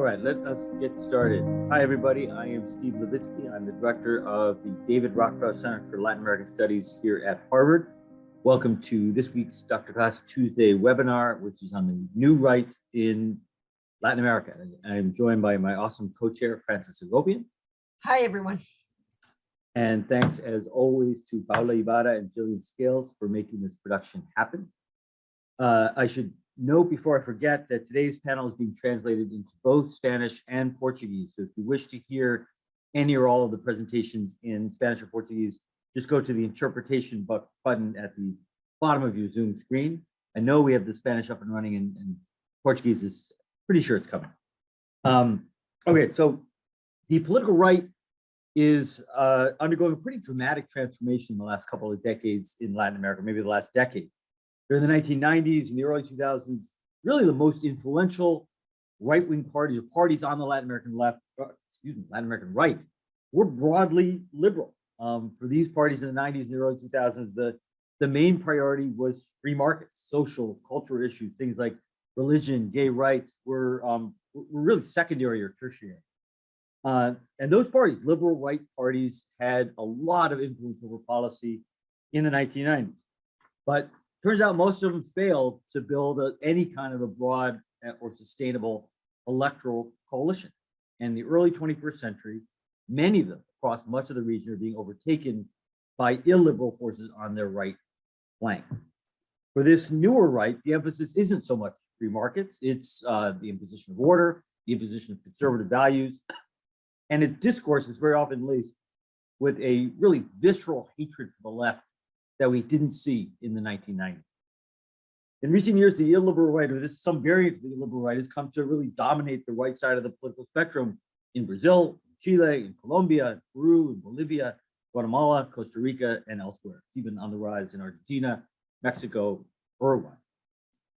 right, let us get started. Hi, everybody. I am Steve Levitsky. I'm the director of the David Rockefeller Center for Latin American Studies here at Harvard. Welcome to this week's Dr. Class Tuesday webinar, which is on the new right in Latin America. I'm joined by my awesome co-chair, Francis Segovian. Hi, everyone. And thanks, as always, to Paula Ibarra and Jillian Scales for making this production happen. I should note before I forget that today's panel is being translated into both Spanish and Portuguese. So if you wish to hear any or all of the presentations in Spanish or Portuguese, just go to the interpretation button at the bottom of your Zoom screen. I know we have the Spanish up and running, and Portuguese is pretty sure it's coming. Okay, so the political right is undergoing a pretty dramatic transformation in the last couple of decades in Latin America, maybe the last decade. During the 1990s and the early 2000s, really the most influential right-wing parties or parties on the Latin American left, Latin American right, were broadly liberal. For these parties in the 90s and the early 2000s, the main priority was free markets, social, cultural issues, things like religion, gay rights were really secondary or tertiary. And those parties, liberal right parties, had a lot of influence over policy in the 1990s. But turns out most of them failed to build any kind of a broad or sustainable electoral coalition. And in the early 21st century, many of them across much of the region are being overtaken by illiberal forces on their right flank. For this newer right, the emphasis isn't so much free markets, it's the imposition of order, the imposition of conservative values, and its discourse is very often laced with a really visceral hatred for the left that we didn't see in the 1990s. In recent years, the illiberal right, or some variant of the illiberal right, has come to really dominate the right side of the political spectrum in Brazil, Chile, in Colombia, Peru, in Bolivia, Guatemala, Costa Rica, and elsewhere. It's even on the rise in Argentina, Mexico, Uruguay.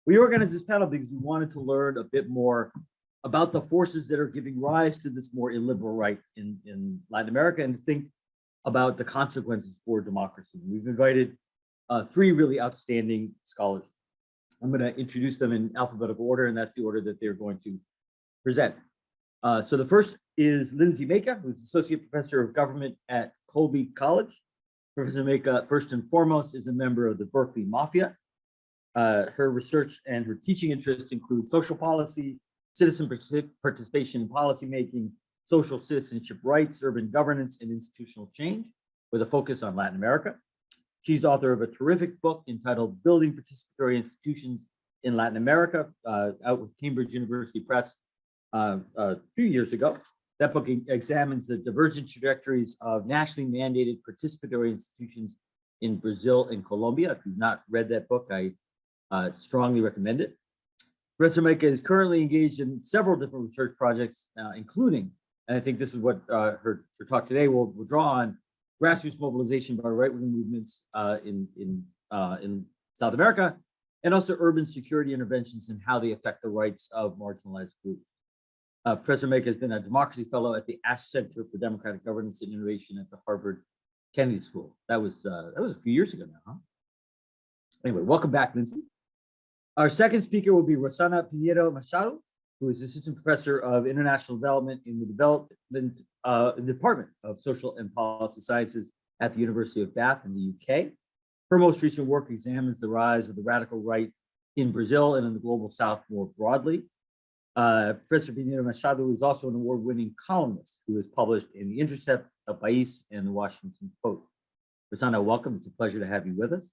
We organized this panel because we wanted to learn a bit more about the forces that are giving rise to this more illiberal right in Latin America and think about the consequences for democracy. We've invited three really outstanding scholars. I'm going to introduce them in alphabetical order, and that's the order that they're going to present. So the first is Lindsay Mayka, who's Associate Professor of Government at Colby College. Professor Mayka, first and foremost, is a member of the Berkeley Mafia. Her research and her teaching interests include social policy, citizen participation in policymaking, social citizenship rights, urban governance, and institutional change, with a focus on Latin America. She's author of a terrific book entitled Building Participatory Institutions in Latin America, out with Cambridge University Press a few years ago. That book examines the divergent trajectories of nationally mandated participatory institutions in Brazil and Colombia. If you've not read that book, I strongly recommend it. Professor Mayka is currently engaged in several different research projects, including, and I think this is what her talk today will draw on, grassroots mobilization by right-wing movements in South America, and also urban security interventions and how they affect the rights of marginalized groups. Professor Mayka has been a democracy fellow at the Ash Center for Democratic Governance and Innovation at the Harvard Kennedy School. That was a few years ago now, huh? Anyway, welcome back, Lindsay. Our second speaker will be Rosana Pinheiro-Machado, who is Assistant Professor of International Development in the Department of Social and Policy Sciences at the University of Bath in the UK. Her most recent work examines the rise of the radical right in Brazil and in the global South more broadly. Professor Pinheiro-Machado is also an award-winning columnist who has published in The Intercept, El País, and The Washington Post. Rosana, welcome. It's a pleasure to have you with us.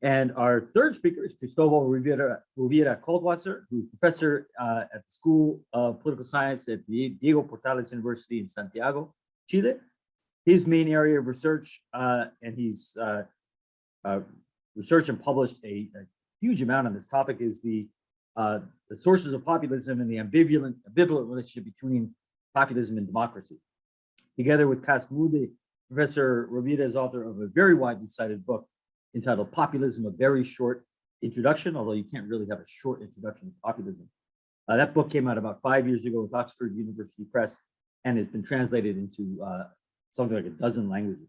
And our third speaker is Cristobal Rovira Coldwasser, who's professor at the School of Political Science at the Diego Portales University in Santiago, Chile. His main area of research, and he's researched and published a huge amount on this topic, is the sources of populism and the ambivalent relationship between populism and democracy. Together with Casmude, Professor Rovira is author of a very widely cited book entitled Populism, a Very Short Introduction, although you can't really have a short introduction to populism. That book came out about 5 years ago with Oxford University Press and has been translated into something like a dozen languages.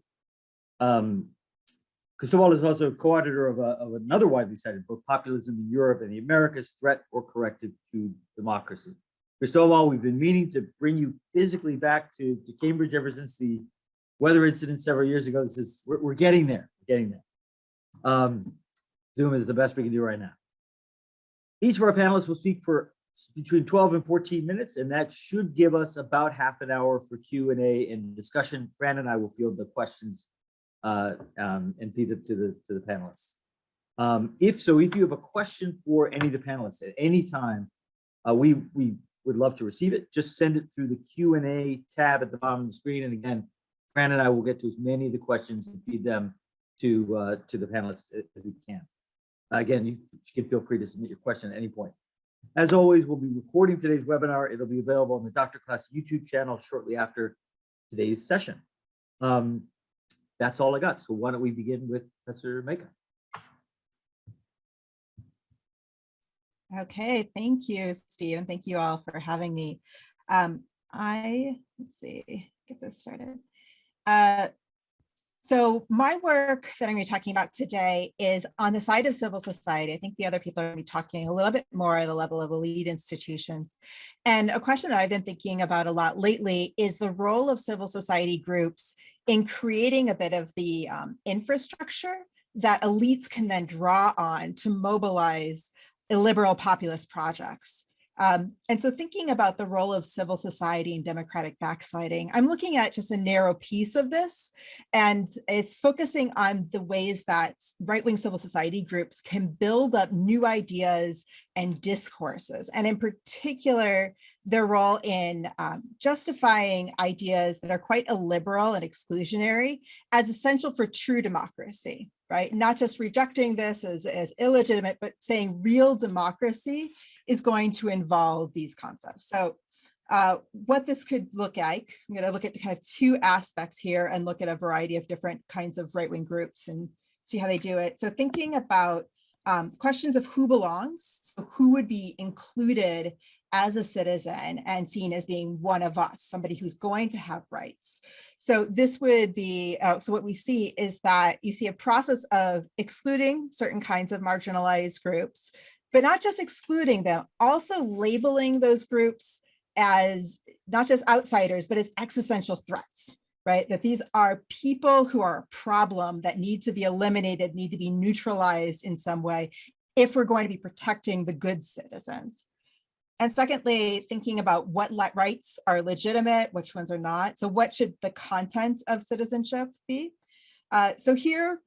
Cristobal is also co-editor of another widely cited book, Populism in Europe and the Americas, Threat or Corrective to Democracy. Cristobal, we've been meaning to bring you physically back to Cambridge ever since the weather incident several years ago. We're getting there. We're getting there. Zoom is the best we can do right now. Each of our panelists will speak for between 12 and 14 minutes, and that should give us about half an hour for Q&A and discussion. Fran and I will field the questions and feed them to the panelists. If you have a question for any of the panelists at any time, we would love to receive it. Just send it through the Q&A tab at the bottom of the screen. And again, Fran and I will get to as many of the questions and feed them to the panelists as we can. Again, you can feel free to submit your question at any point. As always, we'll be recording today's webinar. It'll be available on the Dr. Class YouTube channel shortly after today's session. That's all I got. So why don't we begin with Professor Mayka? Okay, thank you, Steve, and thank you all for having me. Let's see, get this started. So my work that I'm going to be talking about today is on the side of civil society. I think the other people are going to be talking a little bit more at a level of elite institutions. And a question that I've been thinking about a lot lately is the role of civil society groups in creating a bit of the infrastructure that elites can then draw on to mobilize illiberal populist projects. And so thinking about the role of civil society and democratic backsliding, I'm looking at just a narrow piece of this, and it's focusing on the ways that right-wing civil society groups can build up new ideas and discourses, and in particular, their role in justifying ideas that are quite illiberal and exclusionary as essential for true democracy, right? Not just rejecting this as illegitimate, but saying real democracy is going to involve these concepts. So what this could look like, I'm going to look at kind of two aspects here and look at a variety of different kinds of right-wing groups and see how they do it. So thinking about questions of who belongs, so who would be included as a citizen and seen as being one of us, somebody who's going to have rights. So this would be, so what we see is that you see a process of excluding certain kinds of marginalized groups, but not just excluding them, also labeling those groups as not just outsiders, but as existential threats, right? That these are people who are a problem that need to be eliminated, need to be neutralized in some way if we're going to be protecting the good citizens. And secondly, thinking about what rights are legitimate, which ones are not. So what should the content of citizenship be? So here,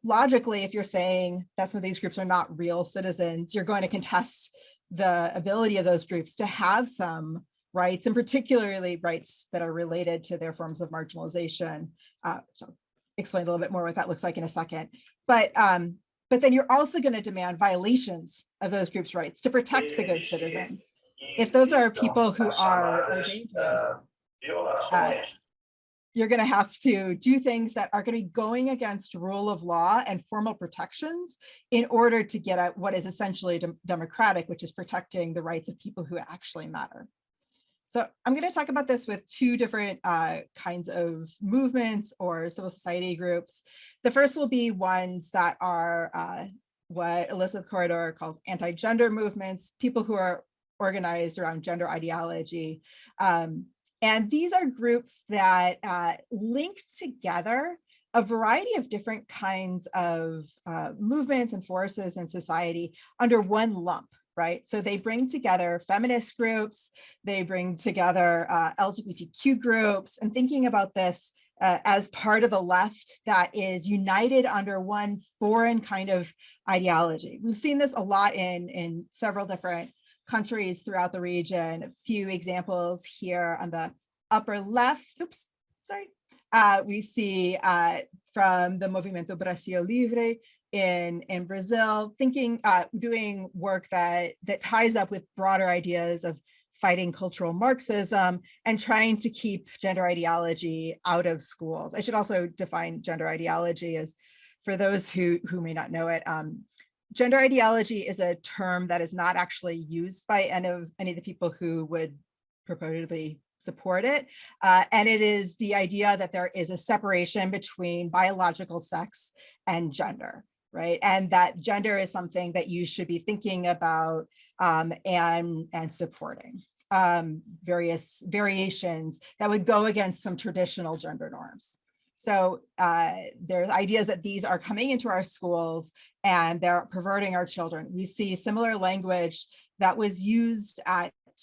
logically, if you're saying that some of these groups are not real citizens, you're going to contest the ability of those groups to have some rights, and particularly rights that are related to their forms of marginalization. So I'll explain a little bit more what that looks like in a second. But then you're also going to demand violations of those groups' rights to protect the good citizens. If those are people who are dangerous, you're going to have to do things that are going to be going against rule of law and formal protections in order to get at what is essentially democratic, which is protecting the rights of people who actually matter. So I'm going to talk about this with two different kinds of movements or civil society groups. The first will be ones that are what Elizabeth Corridor calls anti-gender movements, people who are organized around gender ideology. And these are groups that link together a variety of different kinds of movements and forces in society under one lump, right? So they bring together feminist groups, they bring together LGBTQ groups, and thinking about this as part of a left that is united under one foreign kind of ideology. We've seen this a lot in several different countries throughout the region. A few examples here on the upper left. Oops, sorry. We see from the Movimento Brasil Livre in Brazil, doing work that ties up with broader ideas of fighting cultural Marxism and trying to keep gender ideology out of schools. I should also define gender ideology as, for those who may not know it, gender ideology is a term that is not actually used by any of the people who would purportedly support it. And it is the idea that there is a separation between biological sex and gender, right? And that gender is something that you should be thinking about and supporting. various variations that would go against some traditional gender norms. So there's ideas that these are coming into our schools and they're perverting our children. We see similar language that was used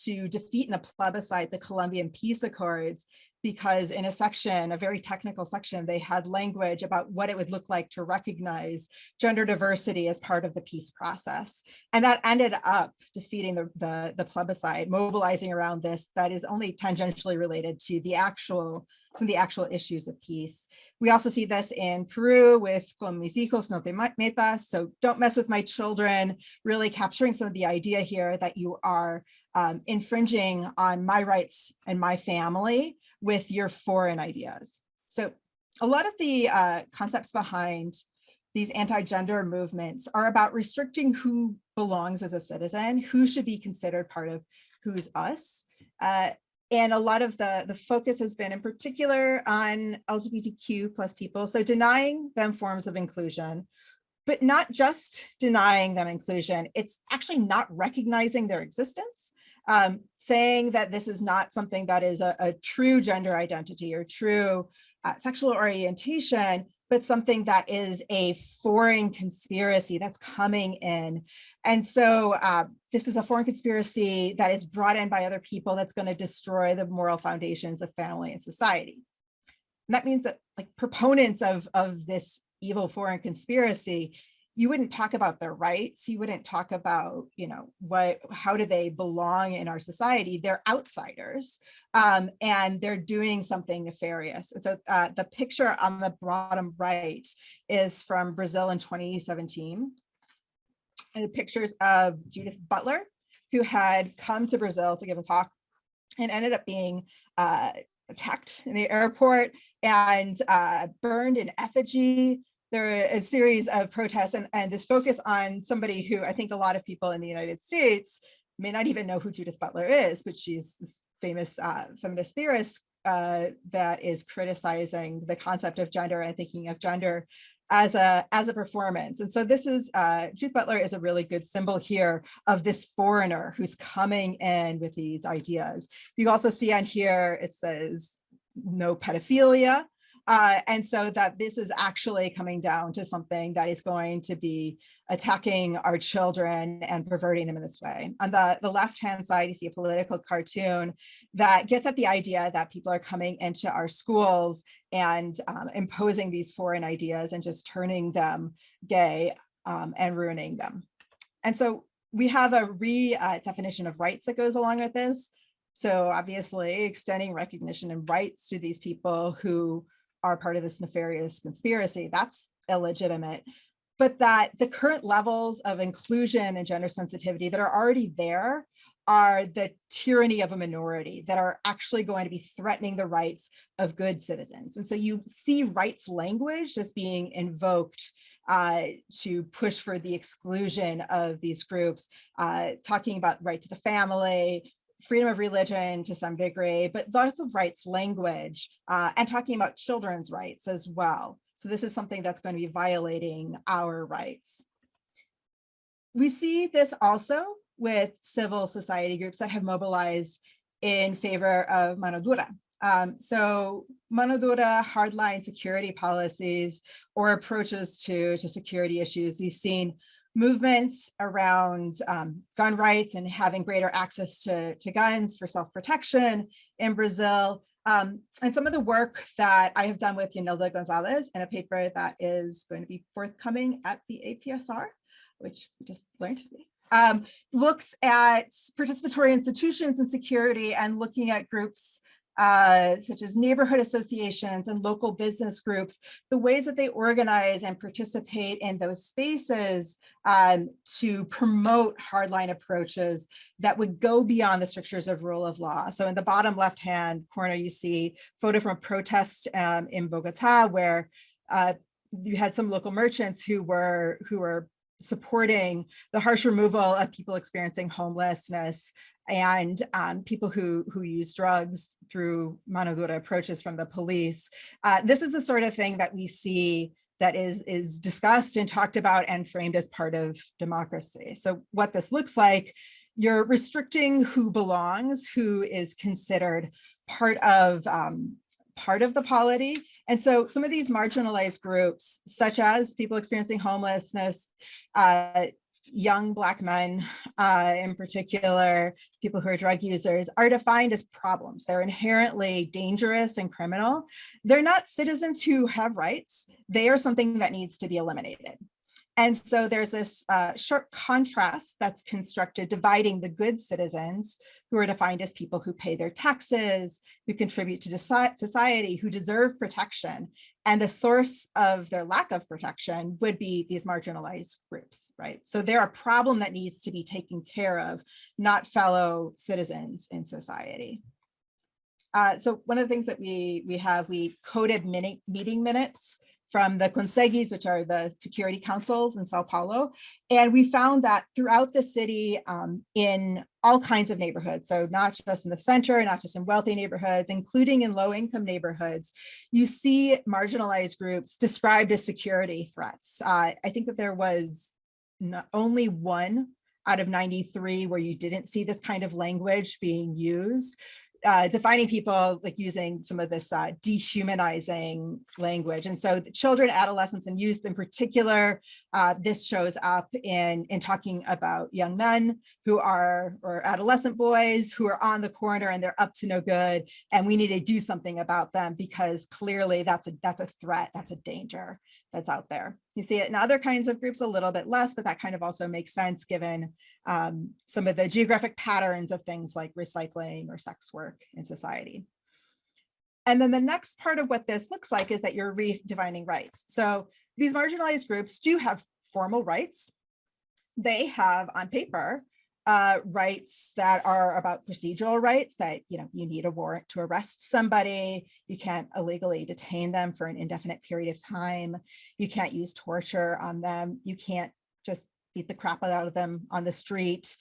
to defeat in a plebiscite the Colombian peace accords, because in a section, a very technical section, they had language about what it would look like to recognize gender diversity as part of the peace process. And that ended up defeating the plebiscite, mobilizing around this that is only tangentially related to some of the actual issues of peace. We also see this in Peru with Con mis hijos no te metas, so don't mess with my children, really capturing some of the idea here that you are infringing on my rights and my family with your foreign ideas. So a lot of the concepts behind these anti-gender movements are about restricting who belongs as a citizen, who should be considered part of who's us. And a lot of the focus has been in particular on LGBTQ plus people. So denying them forms of inclusion, but not just denying them inclusion, it's actually not recognizing their existence. Saying that this is not something that is a true gender identity or true sexual orientation, but something that is a foreign conspiracy that's coming in. And so this is a foreign conspiracy that is brought in by other people that's going to destroy the moral foundations of family and society. And that means that, like, proponents of this evil foreign conspiracy, you wouldn't talk about their rights. You wouldn't talk about, how do they belong in our society? They're outsiders, and they're doing something nefarious. And so the picture on the bottom right is from Brazil in 2017. And pictures of Judith Butler, who had come to Brazil to give a talk and ended up being attacked in the airport and burned in effigy. There were a series of protests and this focus on somebody who I think a lot of people in the United States may not even know who Judith Butler is, but she's this famous feminist theorist that is criticizing the concept of gender and thinking of gender as a performance. And so this is, Judith Butler is a really good symbol here of this foreigner who's coming in with these ideas. You also see on here, it says no pedophilia. And so that this is actually coming down to something that is going to be attacking our children and perverting them in this way. On the left-hand side, you see a political cartoon that gets at the idea that people are coming into our schools and imposing these foreign ideas and just turning them gay and ruining them. And so we have a redefinition of rights that goes along with this. So obviously extending recognition and rights to these people who are part of this nefarious conspiracy, that's illegitimate. But that the current levels of inclusion and gender sensitivity that are already there are the tyranny of a minority that are actually going to be threatening the rights of good citizens. And so you see rights language as being invoked to push for the exclusion of these groups, talking about right to the family, freedom of religion to some degree, but lots of rights language and talking about children's rights as well. So this is something that's going to be violating our rights. We see this also with civil society groups that have mobilized in favor of mano dura. So mano dura, hardline security policies or approaches to security issues. We've seen movements around gun rights and having greater access to guns for self-protection in Brazil. And some of the work that I have done with Yanilda Gonzalez in a paper that is going to be forthcoming at the APSR, which we just learned today, looks at participatory institutions and security and looking at groups such as neighborhood associations and local business groups, the ways that they organize and participate in those spaces to promote hardline approaches that would go beyond the strictures of rule of law. So in the bottom left-hand corner, you see a photo from a protest in Bogota, where you had some local merchants who were supporting the harsh removal of people experiencing homelessness and people who use drugs through mano dura approaches from the police. This is the sort of thing that we see that is discussed and talked about and framed as part of democracy. So what this looks like you're restricting who belongs, who is considered part of the polity. And so some of these marginalized groups, such as people experiencing homelessness, young Black men in particular, people who are drug users, are defined as problems. They're inherently dangerous and criminal. They're not citizens who have rights. They are something that needs to be eliminated. And so there's this sharp contrast that's constructed, dividing the good citizens, who are defined as people who pay their taxes, who contribute to society, who deserve protection. And the source of their lack of protection would be these marginalized groups, right? So they're a problem that needs to be taken care of, not fellow citizens in society. So one of the things that we coded meeting minutes from the conseguis, which are the security councils in Sao Paulo. And we found that throughout the city, in all kinds of neighborhoods, so not just in the center, not just in wealthy neighborhoods, including in low-income neighborhoods, you see marginalized groups described as security threats. I think that there was only one out of 93 where you didn't see this kind of language being used. Defining people like using some of this dehumanizing language. And so the children, adolescents, and youth in particular, this shows up in talking about young men who are, or adolescent boys who are on the corner and they're up to no good. And we need to do something about them because clearly that's a threat, that's a danger that's out there. You see it in other kinds of groups a little bit less, but that kind of also makes sense given some of the geographic patterns of things like recycling or sex work in society. And then the next part of what this looks like is that you're redefining rights. So these marginalized groups do have formal rights. They have on paper rights that are about procedural rights, that you need a warrant to arrest somebody, you can't illegally detain them for an indefinite period of time, you can't use torture on them, you can't just beat the crap out of them on the street.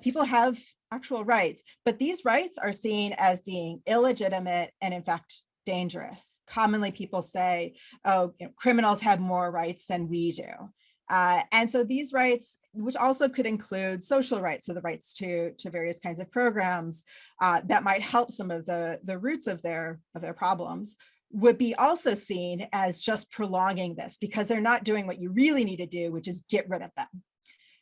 People have actual rights, but these rights are seen as being illegitimate and in fact dangerous. Commonly people say, oh, criminals have more rights than we do. And so these rights, which also could include social rights, so the rights to various kinds of programs that might help some of the roots of their problems, would be also seen as just prolonging this because they're not doing what you really need to do, which is get rid of them.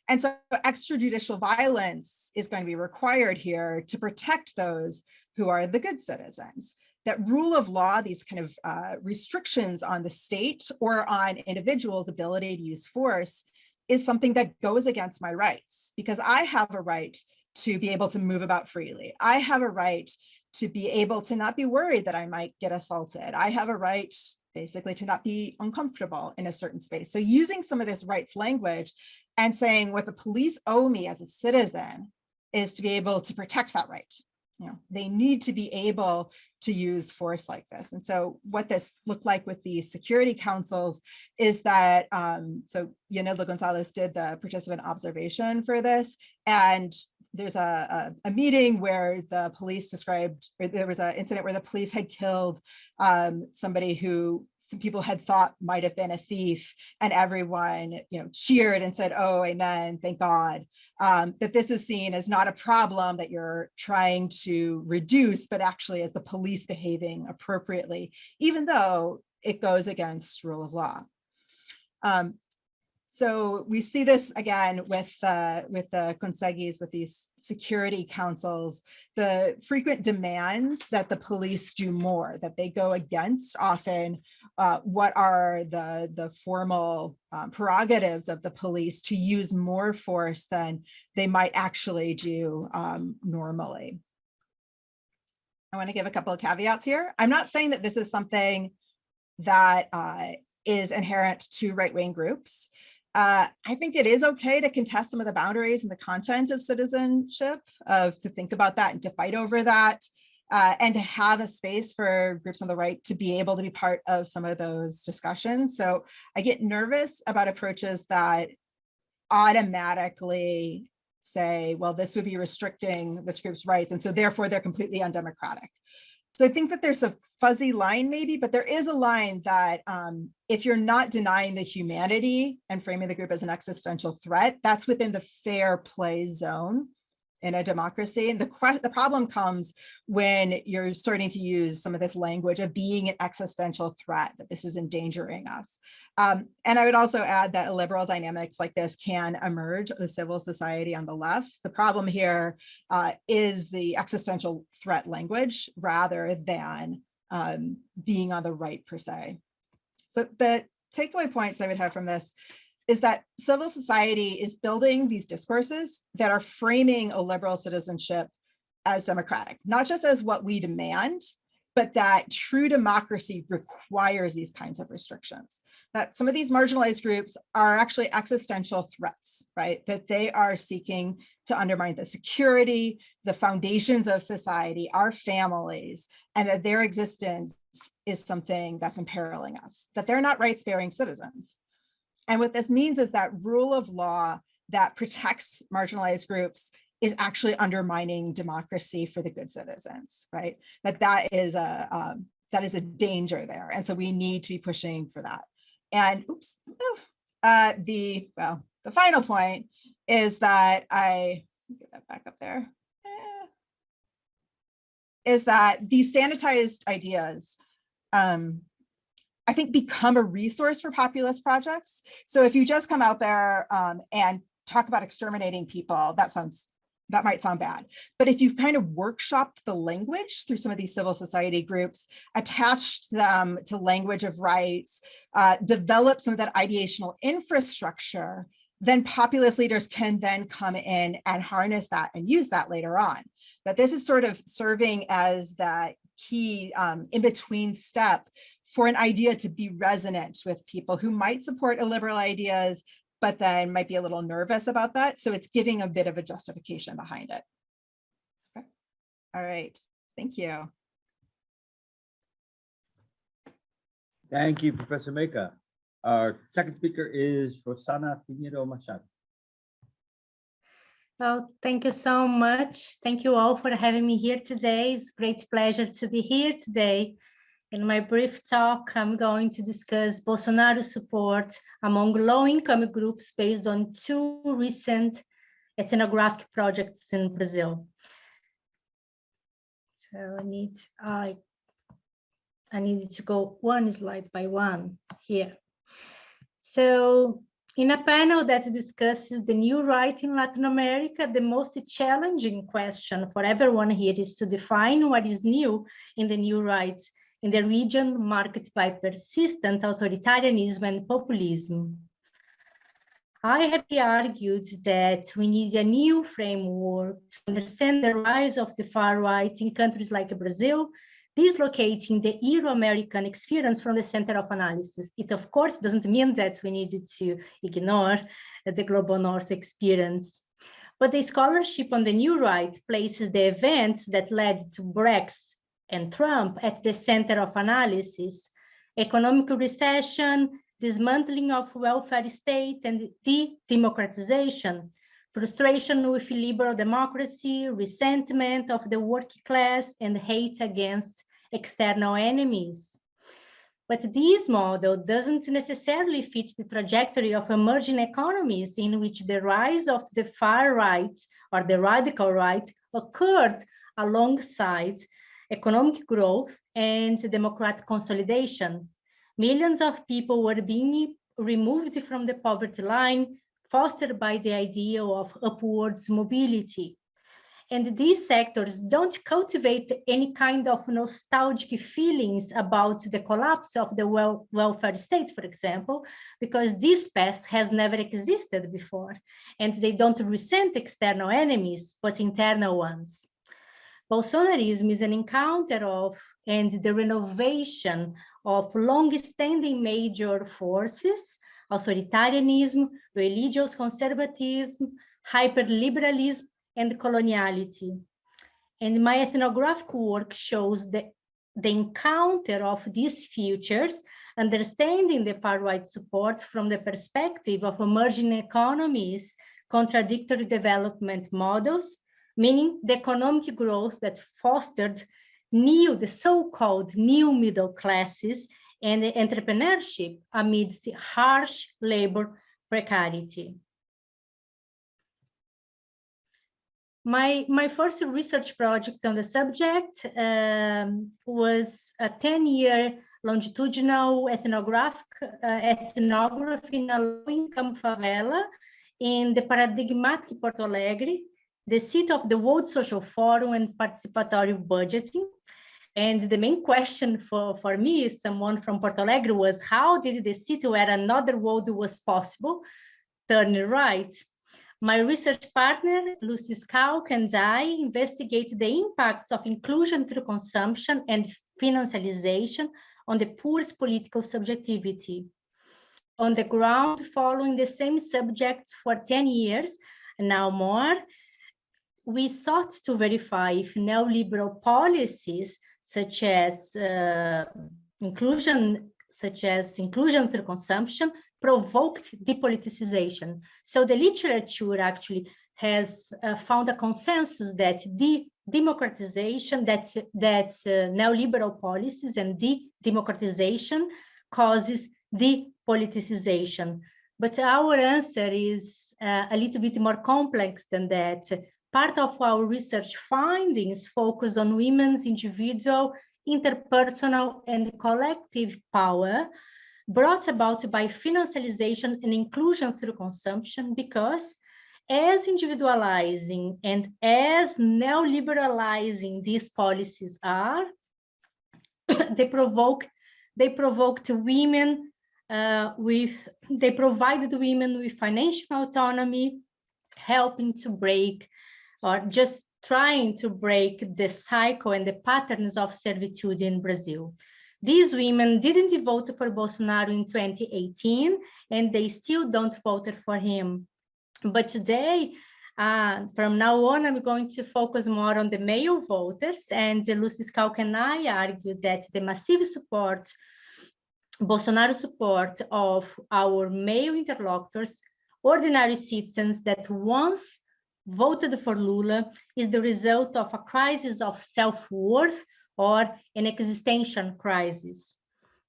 And so extrajudicial violence is going to be required here to protect those who are the good citizens. That rule of law, these kind of restrictions on the state or on individuals' ability to use force, is something that goes against my rights because I have a right to be able to move about freely. I have a right to be able to not be worried that I might get assaulted. I have a right basically to not be uncomfortable in a certain space. So using some of this rights language and saying what the police owe me as a citizen is to be able to protect that right. They need to be able to use force like this. And so what this looked like with the security councils is that, so Yanela Gonzalez did the participant observation for this. And there's a meeting where the police described, or there was an incident where the police had killed somebody who some people had thought might have been a thief, and everyone cheered and said, oh, amen, thank God. That this is seen as not a problem that you're trying to reduce, but actually as the police behaving appropriately, even though it goes against rule of law. So we see this again with the conseguis, with these security councils, the frequent demands that the police do more, that they go against often what are the formal prerogatives of the police to use more force than they might actually do normally. I want to give a couple of caveats here. I'm not saying that this is something that is inherent to right-wing groups. I think it is okay to contest some of the boundaries and the content of citizenship, to think about that and to fight over that, and to have a space for groups on the right to be able to be part of some of those discussions. So I get nervous about approaches that automatically say, well, this would be restricting this group's rights, and so therefore they're completely undemocratic. So I think that there's a fuzzy line maybe, but there is a line that if you're not denying the humanity and framing the group as an existential threat, that's within the fair play zone in a democracy. And the problem comes when you're starting to use some of this language of being an existential threat, that this is endangering us. And I would also add that illiberal dynamics like this can emerge with civil society on the left. The problem here is the existential threat language rather than being on the right per se. So the takeaway points I would have from this is that civil society is building these discourses that are framing a liberal citizenship as democratic, not just as what we demand, but that true democracy requires these kinds of restrictions. That some of these marginalized groups are actually existential threats, right? That they are seeking to undermine the security, the foundations of society, our families, and that their existence is something that's imperiling us, that they're not rights-bearing citizens. And what this means is that rule of law that protects marginalized groups is actually undermining democracy for the good citizens, right? That is a danger there. And so we need to be pushing for that. And the final point is that get that back up there, is that these sanitized ideas I think become a resource for populist projects. So if you just come out there and talk about exterminating people, that might sound bad. But if you've kind of workshopped the language through some of these civil society groups, attached them to language of rights, develop some of that ideational infrastructure, then populist leaders can then come in and harness that and use that later on. That this is sort of serving as that key in-between step for an idea to be resonant with people who might support illiberal ideas, but then might be a little nervous about that. So it's giving a bit of a justification behind it. Okay. All right, thank you. Thank you, Professor Mayka. Our second speaker is Rosana Pinheiro-Machado. Well, thank you so much. Thank you all for having me here today. It's a great pleasure to be here today. In my brief talk, I'm going to discuss Bolsonaro's support among low-income groups based on two recent ethnographic projects in Brazil. So I need to go one slide by one here. So in a panel that discusses the new right in Latin America, the most challenging question for everyone here is to define what is new in the new rights in the region marked by persistent authoritarianism and populism. I have argued that we need a new framework to understand the rise of the far right in countries like Brazil, dislocating the Euro-American experience from the center of analysis. It, of course, doesn't mean that we need to ignore the global north experience. But the scholarship on the new right places the events that led to Brexit and Trump at the center of analysis: economic recession, dismantling of welfare state and de-democratization, frustration with liberal democracy, resentment of the working class, and hate against external enemies. But this model doesn't necessarily fit the trajectory of emerging economies in which the rise of the far right or the radical right occurred alongside economic growth and democratic consolidation. Millions of people were being removed from the poverty line, fostered by the idea of upwards mobility. And these sectors don't cultivate any kind of nostalgic feelings about the collapse of the welfare state, for example, because this past has never existed before, and they don't resent external enemies, but internal ones. Bolsonarism is an encounter of and the renovation of long-standing major forces: authoritarianism, religious conservatism, hyperliberalism, and coloniality. And my ethnographic work shows the encounter of these futures, understanding the far-right support from the perspective of emerging economies, contradictory development models, meaning the economic growth that fostered the so-called new middle classes and the entrepreneurship amidst harsh labor precarity. My first research project on the subject was a 10-year longitudinal ethnography in a low-income favela in the paradigmatic Porto Alegre, the seat of the World Social Forum and participatory budgeting. And the main question for me, someone from Porto Alegre, was how did the city where another world was possible turn right? My research partner, Lucy Skalk, and I investigated the impacts of inclusion through consumption and financialization on the poor's political subjectivity. On the ground, following the same subjects for 10 years, and now more, we sought to verify if neoliberal policies such as inclusion through consumption provoked depoliticization. So the literature actually has found a consensus that democratization, that neoliberal policies and democratization causes depoliticization. But our answer is a little bit more complex than that. Part of our research findings focus on women's individual, interpersonal, and collective power brought about by financialization and inclusion through consumption, because as individualizing and as neoliberalizing these policies are, they provided women with financial autonomy, helping to break or just trying to break the cycle and the patterns of servitude in Brazil. These women didn't vote for Bolsonaro in 2018, and they still don't vote for him. But today, from now on, I'm going to focus more on the male voters, and Lucy Skalk and I argue that the massive support, Bolsonaro support of our male interlocutors, ordinary citizens that once voted for Lula, is the result of a crisis of self-worth or an existential crisis.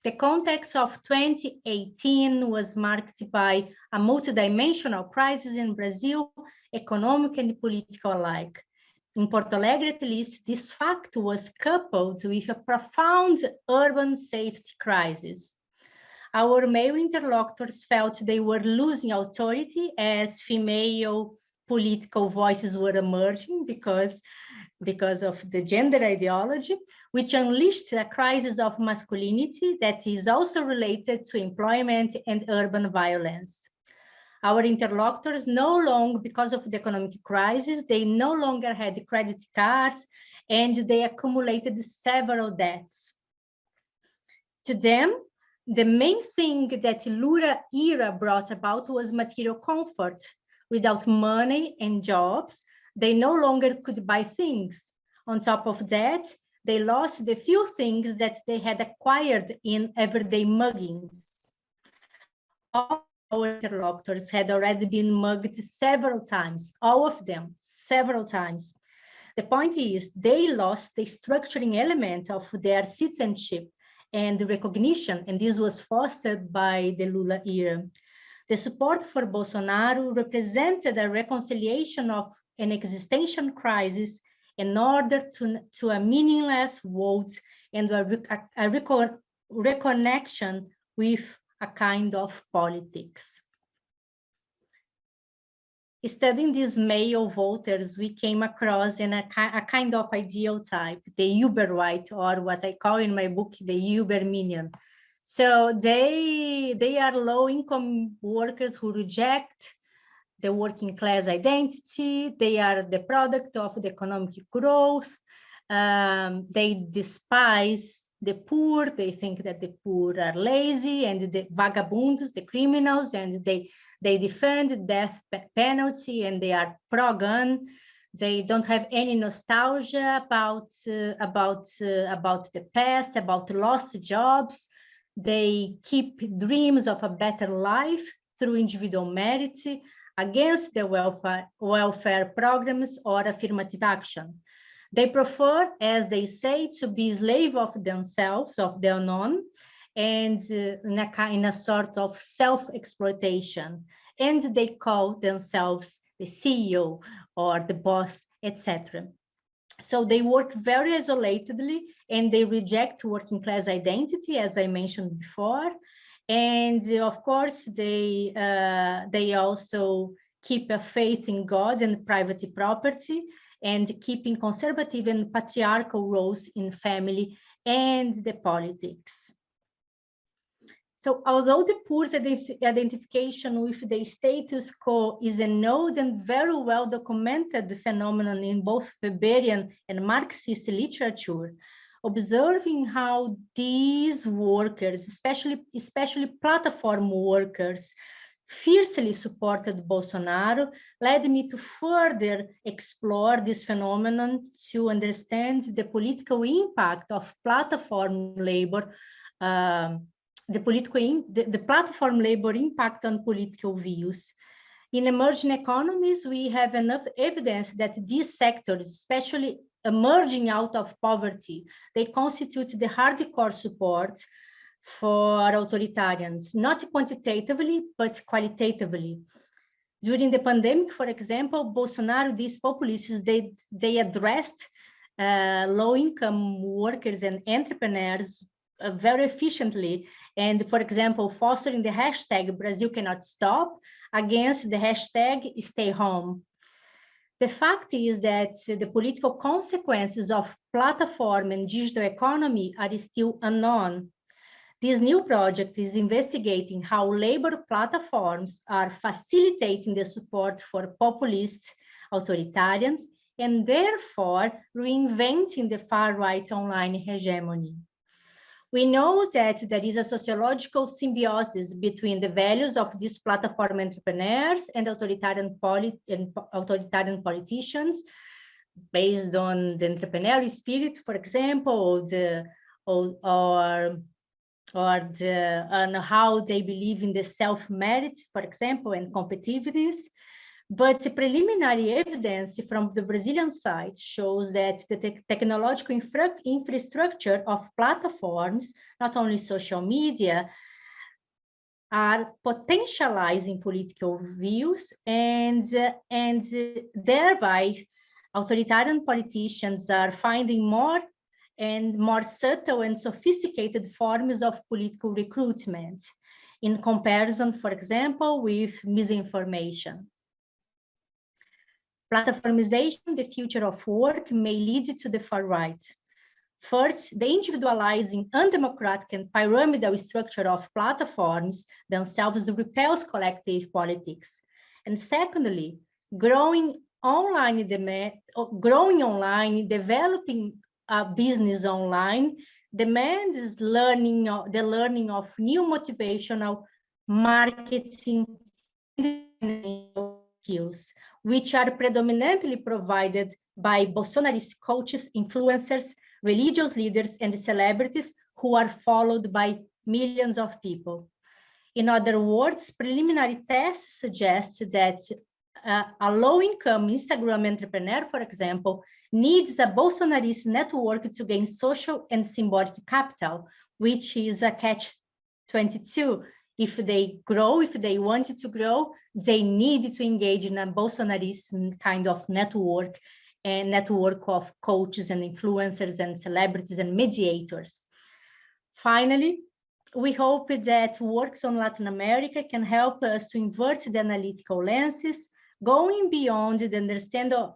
The context of 2018 was marked by a multidimensional crisis in Brazil, economic and political alike. In Porto Alegre, at least, this fact was coupled with a profound urban safety crisis. Our male interlocutors felt they were losing authority as female political voices were emerging because of the gender ideology, which unleashed a crisis of masculinity that is also related to employment and urban violence. Our interlocutors because of the economic crisis, they no longer had credit cards and they accumulated several debts. To them, the main thing that Lula era brought about was material comfort. Without money and jobs, they no longer could buy things. On top of that, they lost the few things that they had acquired in everyday muggings. All our interlocutors had already been mugged several times, all of them, several times. The point is, they lost the structuring element of their citizenship and recognition, and this was fostered by the Lula era. The support for Bolsonaro represented a reconciliation of an existential crisis in order to a meaningless world and a reconnection with a kind of politics. Studying these male voters, we came across a kind of ideal type, the Uber right, or what I call in my book, the Uber Minion. So they are low-income workers who reject the working class identity. They are the product of the economic growth. They despise the poor. They think that the poor are lazy and the vagabundos, the criminals, and they defend the death penalty and they are pro-gun. They don't have any nostalgia about the past, about lost jobs. They keep dreams of a better life through individual merit against the welfare programs or affirmative action. They prefer, as they say, to be slave of themselves, of their own, and in a sort of self-exploitation. And they call themselves the CEO or the boss etc. So they work very isolatedly, and they reject working class identity, as I mentioned before. And of course, they also keep a faith in God and private property, and keeping conservative and patriarchal roles in family and the politics. So although the poor's identification with the status quo is an old and very well documented phenomenon in both Weberian and Marxist literature, observing how these workers, especially platform workers, fiercely supported Bolsonaro, led me to further explore this phenomenon to understand the political impact of platform labor, the platform labor impact on political views. In emerging economies, we have enough evidence that these sectors, especially emerging out of poverty, they constitute the hardcore support for authoritarians, not quantitatively, but qualitatively. During the pandemic, for example, Bolsonaro, these populists, they addressed low-income workers and entrepreneurs very efficiently. And for example, fostering the hashtag Brazil cannot stop against the hashtag stay home. The fact is that the political consequences of platform and digital economy are still unknown. This new project is investigating how labor platforms are facilitating the support for populist authoritarians and therefore reinventing the far-right online hegemony. We know that there is a sociological symbiosis between the values of these platform entrepreneurs and authoritarian politicians, based on the entrepreneurial spirit, for example, on how they believe in the self-merit, for example, and competitiveness. But the preliminary evidence from the Brazilian side shows that the technological infrastructure of platforms, not only social media, are potentializing political views, and thereby authoritarian politicians are finding more and more subtle and sophisticated forms of political recruitment in comparison, for example, with misinformation. Platformization, the future of work, may lead to the far right. First, the individualizing, undemocratic, and pyramidal structure of platforms themselves repels collective politics. And secondly, growing online, developing a business online demands the learning of new motivational marketing skills, which are predominantly provided by Bolsonarist coaches, influencers, religious leaders, and celebrities who are followed by millions of people. In other words, preliminary tests suggest that a low-income Instagram entrepreneur, for example, needs a Bolsonarist network to gain social and symbolic capital, which is a catch-22. If they want to grow, they need to engage in a Bolsonarist kind of network, and network of coaches and influencers and celebrities and mediators. Finally, we hope that works on Latin America can help us to invert the analytical lenses, going beyond the understanding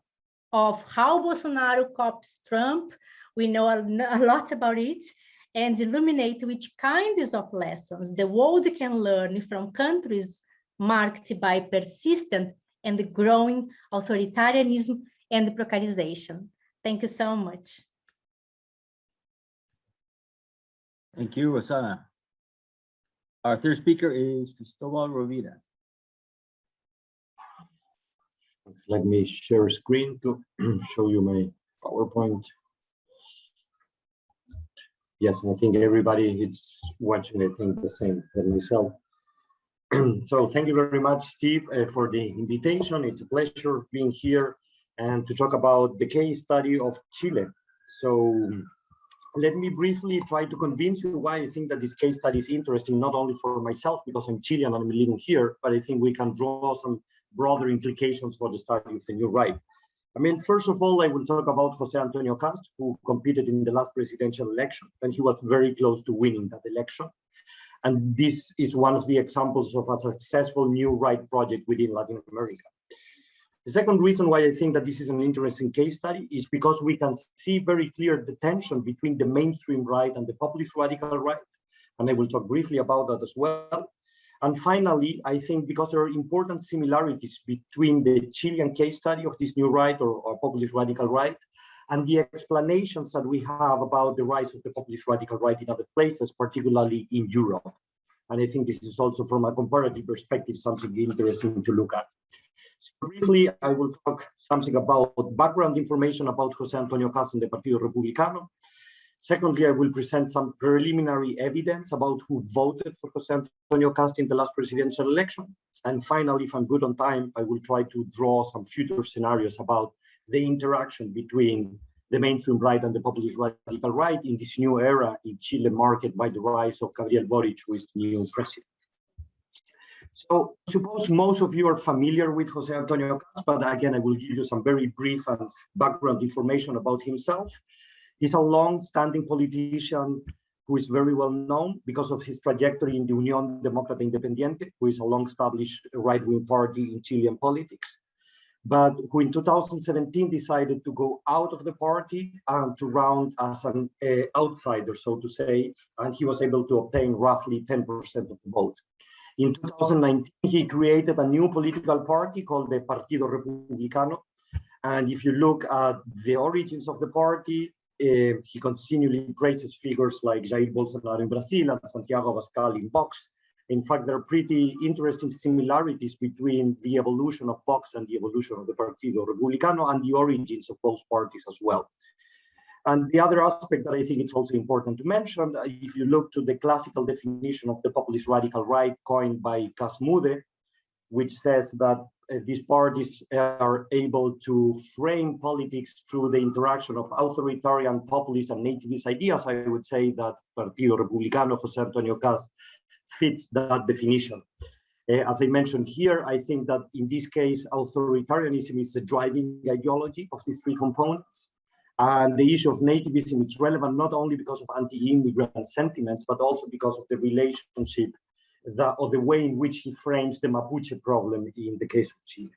of how Bolsonaro copies Trump. We know a lot about it, and illuminate which kinds of lessons the world can learn from countries marked by persistent and growing authoritarianism and precarization. Thank you so much. Thank you, Rosana. Our third speaker is Cristobal Rovira. Let me share screen to show you my PowerPoint. Yes, I think everybody is watching, I think, the same as myself. So thank you very much, Steve, for the invitation. It's a pleasure being here and to talk about the case study of Chile. So let me briefly try to convince you why I think that this case study is interesting, not only for myself, because I'm Chilean and I'm living here, but I think we can draw some broader implications for the study of the new right. I mean, first of all, I will talk about Jose Antonio Cast, who competed in the last presidential election, and he was very close to winning that election. And this is one of the examples of a successful new right project within Latin America. The second reason why I think that this is an interesting case study is because we can see very clear the tension between the mainstream right and the populist radical right. And I will talk briefly about that as well. And finally, I think because there are important similarities between the Chilean case study of this new right or populist radical right and the explanations that we have about the rise of the populist radical right in other places, particularly in Europe. And I think this is also from a comparative perspective, something interesting to look at. So briefly, I will talk something about background information about Jose Antonio Cast and the Partido Republicano. Secondly, I will present some preliminary evidence about who voted for Jose Antonio Cast in the last presidential election. And finally, if I'm good on time, I will try to draw some future scenarios about the interaction between the mainstream right and the populist radical right in this new era in Chile marked by the rise of Gabriel Boric, who is the new president. So I suppose most of you are familiar with Jose Antonio Cast, but again, I will give you some very brief and background information about himself. He's a long-standing politician who is very well known because of his trajectory in the Unión Demócrata Independiente, who is a long-established right-wing party in Chilean politics, but who in 2017 decided to go out of the party and to run as an outsider, so to say, and he was able to obtain roughly 10% of the vote. In 2019, he created a new political party called the Partido Republicano, and if you look at the origins of the party, he continually praises figures like Jair Bolsonaro in Brazil and Santiago Abascal in Vox. In fact, there are pretty interesting similarities between the evolution of Vox and the evolution of the Partido Republicano and the origins of both parties as well. And the other aspect that I think it's also important to mention, if you look to the classical definition of the populist radical right coined by Casmude, which says that these parties are able to frame politics through the interaction of authoritarian, populist, and nativist ideas, I would say that Partido Republicano, Jose Antonio Cast, fits that definition. As I mentioned here, I think that in this case, authoritarianism is the driving ideology of these three components. And the issue of nativism is relevant not only because of anti-immigrant sentiments, but also because of the relationship or the way in which he frames the Mapuche problem in the case of Chile.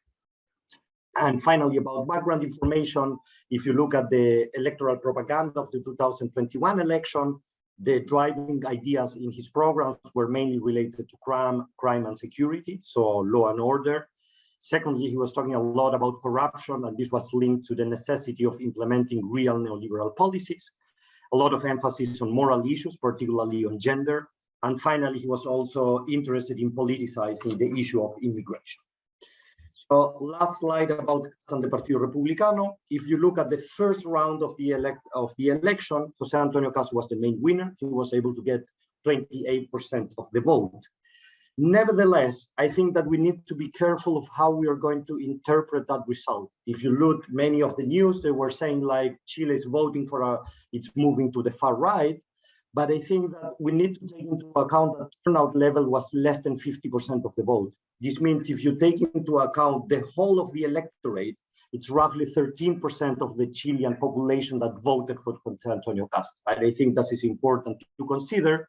And finally, about background information, if you look at the electoral propaganda of the 2021 election, the driving ideas in his programs were mainly related to crime and security, so law and order. Secondly, he was talking a lot about corruption, and this was linked to the necessity of implementing real neoliberal policies. A lot of emphasis on moral issues, particularly on gender. And finally, he was also interested in politicizing the issue of immigration. So last slide about the Partido Republicano. If you look at the first round of the election, Jose Antonio Cast was the main winner. He was able to get 28% of the vote. Nevertheless, I think that we need to be careful of how we are going to interpret that result. If you look many of the news, they were saying like Chile is voting for it's moving to the far right. But I think that we need to take into account that turnout level was less than 50% of the vote. This means if you take into account the whole of the electorate, it's roughly 13% of the Chilean population that voted for Jose Antonio Cast. And I think that is important to consider.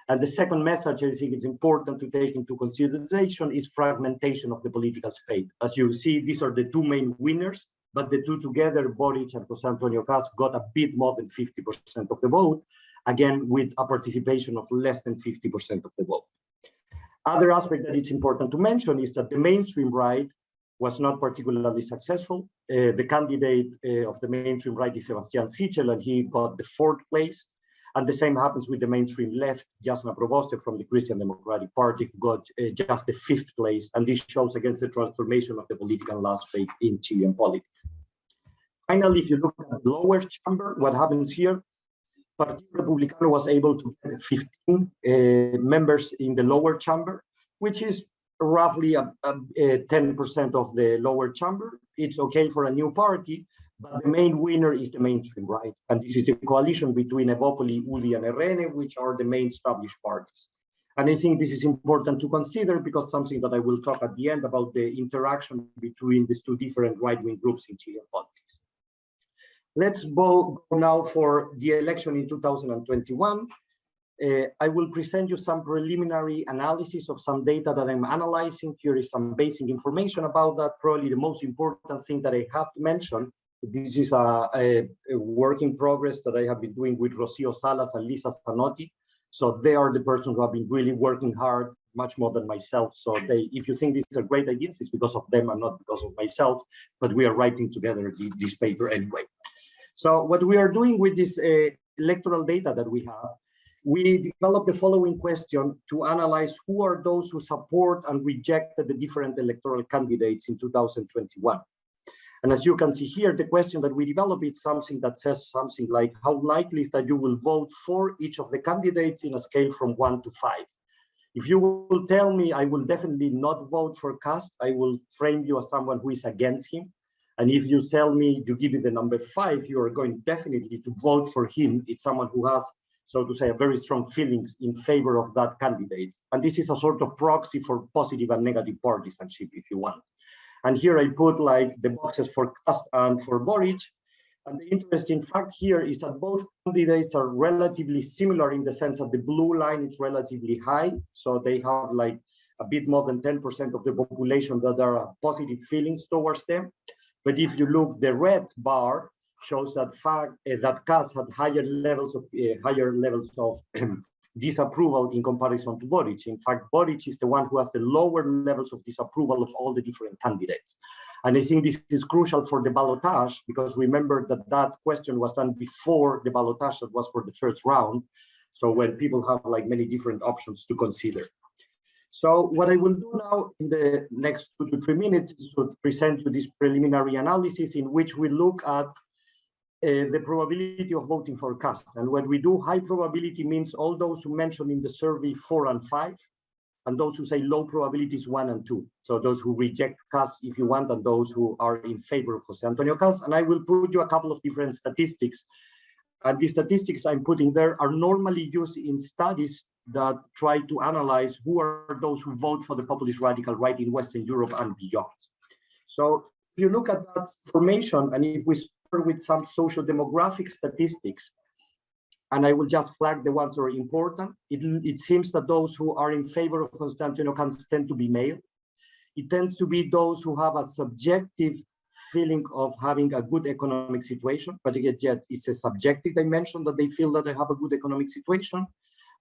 And the second message I think it's important to take into consideration is fragmentation of the political space. As you see, these are the two main winners, but the two together, Boric and Jose Antonio Cast, got a bit more than 50% of the vote, again, with a participation of less than 50% of the vote. Other aspect that it's important to mention is that the mainstream right was not particularly successful. The candidate of the mainstream right is Sebastián Sichel, and he got the 4th place. And the same happens with the mainstream left. Jasna Proboste from the Christian Democratic Party got just the 5th place. And this shows against the transformation of the political landscape in Chilean politics. Finally, if you look at the lower chamber, what happens here, Partido Republicano was able to get 15 members in the lower chamber, which is roughly 10% of the lower chamber. It's okay for a new party, but the main winner is the mainstream right. And this is a coalition between Evópoli, UDI, and RN, which are the main established parties. And I think this is important to consider because something that I will talk at the end about the interaction between these two different right-wing groups in Chilean politics. Let's go now for the election in 2021. I will present you some preliminary analysis of some data that I'm analyzing. Here is some basic information about that. Probably the most important thing that I have to mention, this is a work in progress that I have been doing with Rocio Salas and Lisa Zanotti. So they are the persons who have been really working hard, much more than myself. So if you think these are great ideas, it's because of them and not because of myself, but we are writing together this paper anyway. So what we are doing with this electoral data that we have, we developed the following question to analyze who are those who support and rejected the different electoral candidates in 2021. And as you can see here, the question that we developed is something that says something like, how likely is that you will vote for each of the candidates in a scale from 1 to 5? If you will tell me I will definitely not vote for Kast, I will frame you as someone who is against him. And if you tell me, you give me the number 5, you are going definitely to vote for him. It's someone who has, so to say, a very strong feelings in favor of that candidate. And this is a sort of proxy for positive and negative partisanship, if you want. And here I put like the boxes for Kast and for Boric. And the interesting fact here is that both candidates are relatively similar in the sense that the blue line is relatively high. So they have like a bit more than 10% of the population that are positive feelings towards them. But if you look, the red bar shows that that Kast had higher levels of disapproval in comparison to Boric. In fact, Boric is the one who has the lower levels of disapproval of all the different candidates. And I think this is crucial for the ballotage, because remember that that question was done before the ballotage that was for the first round. So when people have like many different options to consider. So what I will do now in the next 2 to 3 minutes is to present you this preliminary analysis in which we look at the probability of voting for Kast. And when we do, high probability means all those who mentioned in the survey 4 and 5, and those who say low probability is 1 and 2. So those who reject Kast, if you want, and those who are in favor of Jose Antonio Kast. And I will put you a couple of different statistics. And the statistics I'm putting there are normally used in studies that try to analyze who are those who vote for the populist radical right in Western Europe and beyond. So if you look at that formation, and if we start with some social demographic statistics, and I will just flag the ones that are important, it seems that those who are in favor of Jose Antonio Kast tend to be male. It tends to be those who have a subjective feeling of having a good economic situation, but yet it's a subjective dimension that they feel that they have a good economic situation.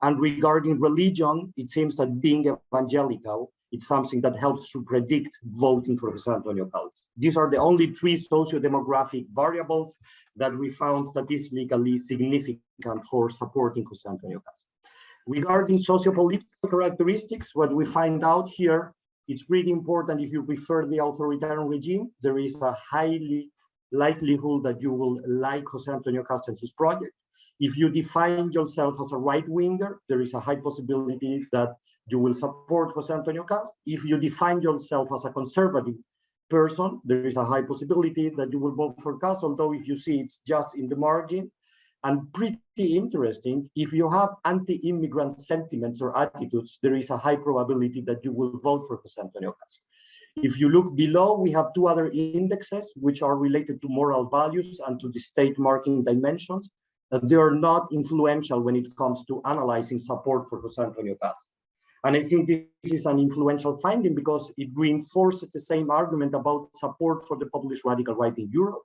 And regarding religion, it seems that being evangelical, it's something that helps to predict voting for Jose Antonio Kast. These are the only 3 socio-demographic variables that we found statistically significant for supporting Jose Antonio Kast. Regarding socio-political characteristics, what we find out here, it's really important. If you prefer the authoritarian regime, there is a highly likelihood that you will like Jose Antonio Kast and his project. If you define yourself as a right-winger, there is a high possibility that you will support Jose Antonio Kast. If you define yourself as a conservative person, there is a high possibility that you will vote for Kast, although if you see it's just in the margin. And pretty interesting, if you have anti-immigrant sentiments or attitudes, there is a high probability that you will vote for Jose Antonio Kast. If you look below, we have 2 other indexes, which are related to moral values and to the state marking dimensions. They are not influential when it comes to analyzing support for Jose Antonio Kast. And I think this is an influential finding because it reinforces the same argument about support for the populist radical right in Europe.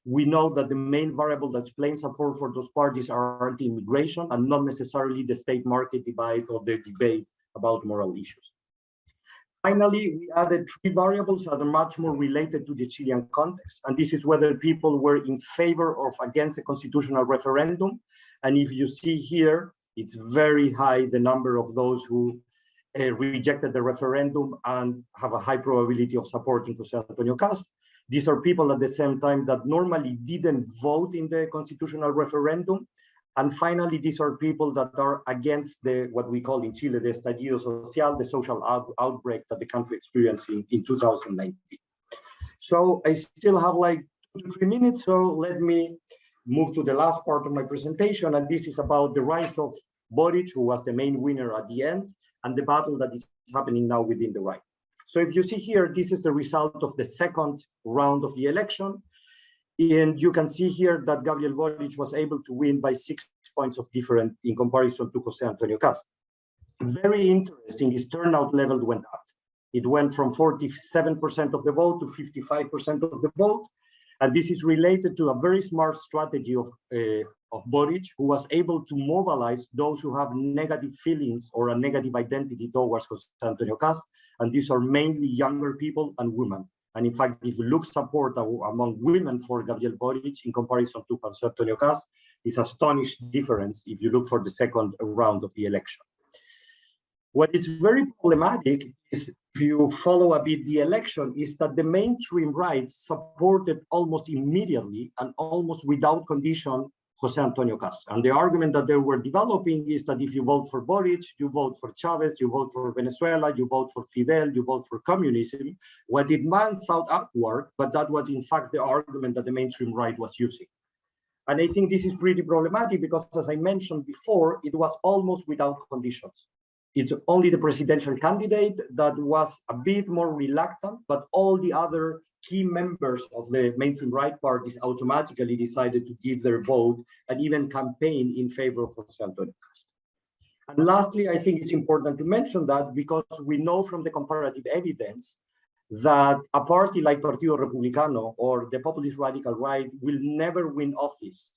We know that the main variable that explains support for those parties are anti-immigration and not necessarily the state market divide or the debate about moral issues. Finally, we added 3 variables that are much more related to the Chilean context. And this is whether people were in favor or against a constitutional referendum. And if you see here, it's very high, the number of those who rejected the referendum and have a high probability of supporting Jose Antonio Kast. These are people at the same time that normally didn't vote in the constitutional referendum. And finally, these are people that are against what we call in Chile, the estallido social, the social outbreak that the country experienced in 2019. So I still have like 2 to 3 minutes, so let me move to the last part of my presentation, and this is about the rise of Boric, who was the main winner at the end, and the battle that is happening now within the right. So if you see here, this is the result of the second round of the election. And you can see here that Gabriel Boric was able to win by 6 points of difference in comparison to Jose Antonio Cast. Very interesting, his turnout level went up. It went from 47% of the vote to 55% of the vote. And this is related to a very smart strategy of Boric, who was able to mobilize those who have negative feelings or a negative identity towards Jose Antonio Cast. And these are mainly younger people and women. And in fact, if you look support among women for Gabriel Boric in comparison to Jose Antonio Cast, it's astonishing difference if you look for the second round of the election. What is very problematic is, if you follow a bit the election, is that the mainstream right supported almost immediately and almost without condition Jose Antonio Cast. And the argument that they were developing is that if you vote for Boric, you vote for Chavez, you vote for Venezuela, you vote for Fidel, you vote for communism. What it might sound awkward, but that was in fact the argument that the mainstream right was using. And I think this is pretty problematic because, as I mentioned before, it was almost without conditions. It's only the presidential candidate that was a bit more reluctant, but all the other key members of the mainstream right parties automatically decided to give their vote and even campaign in favor of Jose Antonio Cast. And lastly, I think it's important to mention that because we know from the comparative evidence that a party like Partido Republicano or the populist radical right will never win office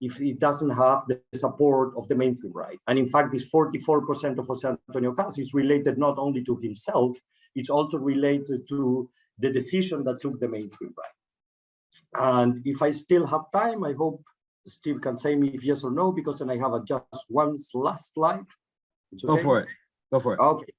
if it doesn't have the support of the mainstream right. And in fact, this 44% of Jose Antonio Cast is related not only to himself, it's also related to the decision that took the mainstream right. And if I still have time, I hope Steve can say me if yes or no, because then I have just one last slide. Okay? Go for it. Go for it. Okay.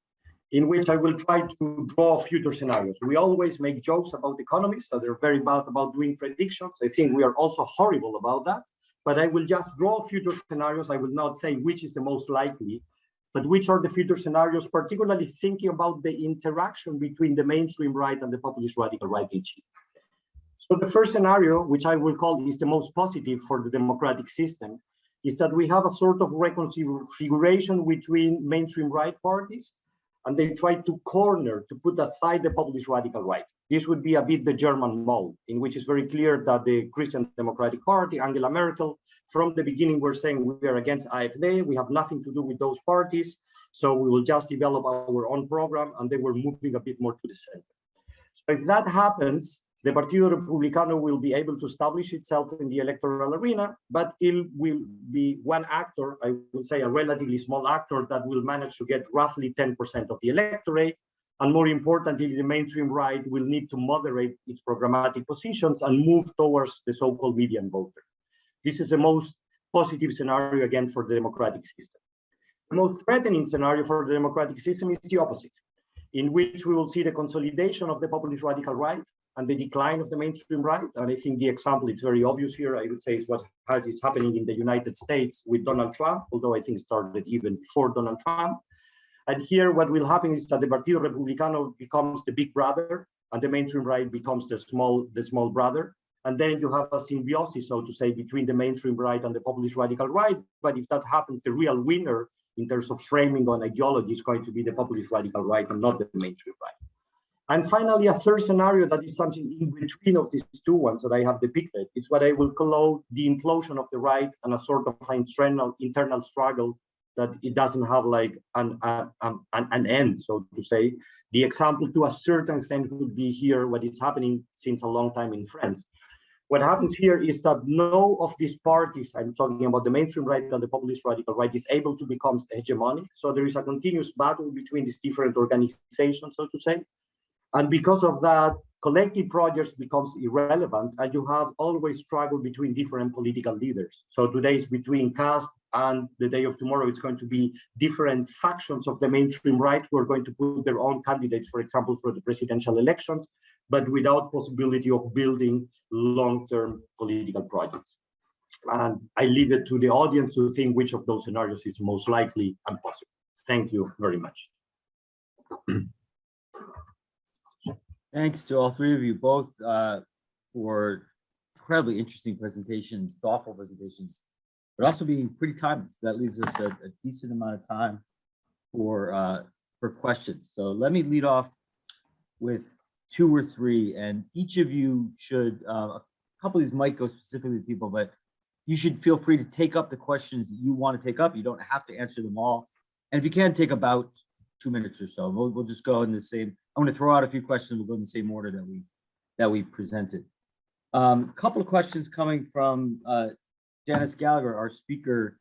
In which I will try to draw future scenarios. We always make jokes about economists, so they're very bad about doing predictions. I think we are also horrible about that. But I will just draw future scenarios. I will not say which is the most likely, but which are the future scenarios, particularly thinking about the interaction between the mainstream right and the populist radical right in Chile. So the first scenario, which I will call is the most positive for the democratic system, is that we have a sort of reconfiguration between mainstream right parties, and they try to corner, to put aside the populist radical right. This would be a bit the German mold, in which it's very clear that the Christian Democratic Party, Angela Merkel, from the beginning were saying we are against AfD, we have nothing to do with those parties, so we will just develop our own program, and they were moving a bit more to the center. So if that happens, the Partido Republicano will be able to establish itself in the electoral arena, but it will be one actor, I would say a relatively small actor, that will manage to get roughly 10% of the electorate. And more importantly, the mainstream right will need to moderate its programmatic positions and move towards the so-called median voter. This is the most positive scenario, again, for the democratic system. The most threatening scenario for the democratic system is the opposite, in which we will see the consolidation of the populist radical right and the decline of the mainstream right. And I think the example is very obvious here. I would say is what is happening in the United States with Donald Trump, although I think it started even before Donald Trump. And here what will happen is that the Partido Republicano becomes the big brother and the mainstream right becomes the small brother. And then you have a symbiosis, so to say, between the mainstream right and the populist radical right. But if that happens, the real winner in terms of framing on ideology is going to be the populist radical right and not the mainstream right. And finally, a third scenario that is something in between of these two ones that I have depicted. It's what I will call the implosion of the right and a sort of internal struggle that it doesn't have like an end, so to say. The example to a certain extent would be here what is happening since a long time in France. What happens here is that no of these parties, I'm talking about the mainstream right and the populist radical right, is able to become hegemonic. So there is a continuous battle between these different organizations, so to say. And because of that, collective projects becomes irrelevant, and you have always struggle between different political leaders. So today is between Cast, and the day of tomorrow it's going to be different factions of the mainstream right who are going to put their own candidates, for example, for the presidential elections, but without possibility of building long-term political projects. And I leave it to the audience to think which of those scenarios is most likely and possible. Thank you very much. Thanks to all three of you both for incredibly interesting presentations, thoughtful presentations, but also being pretty timely. So that leaves us a decent amount of time for for questions. So let me lead off with 2 or 3, and each of you should, a couple of these might go specifically to people, but you should feel free to take up the questions that you want to take up. You don't have to answer them all. And if you can, take about 2 minutes or so. We'll just go in the same, I'm going to throw out a few questions. We'll go in the same order that we presented. A couple of questions coming from Janice Gallagher, our speaker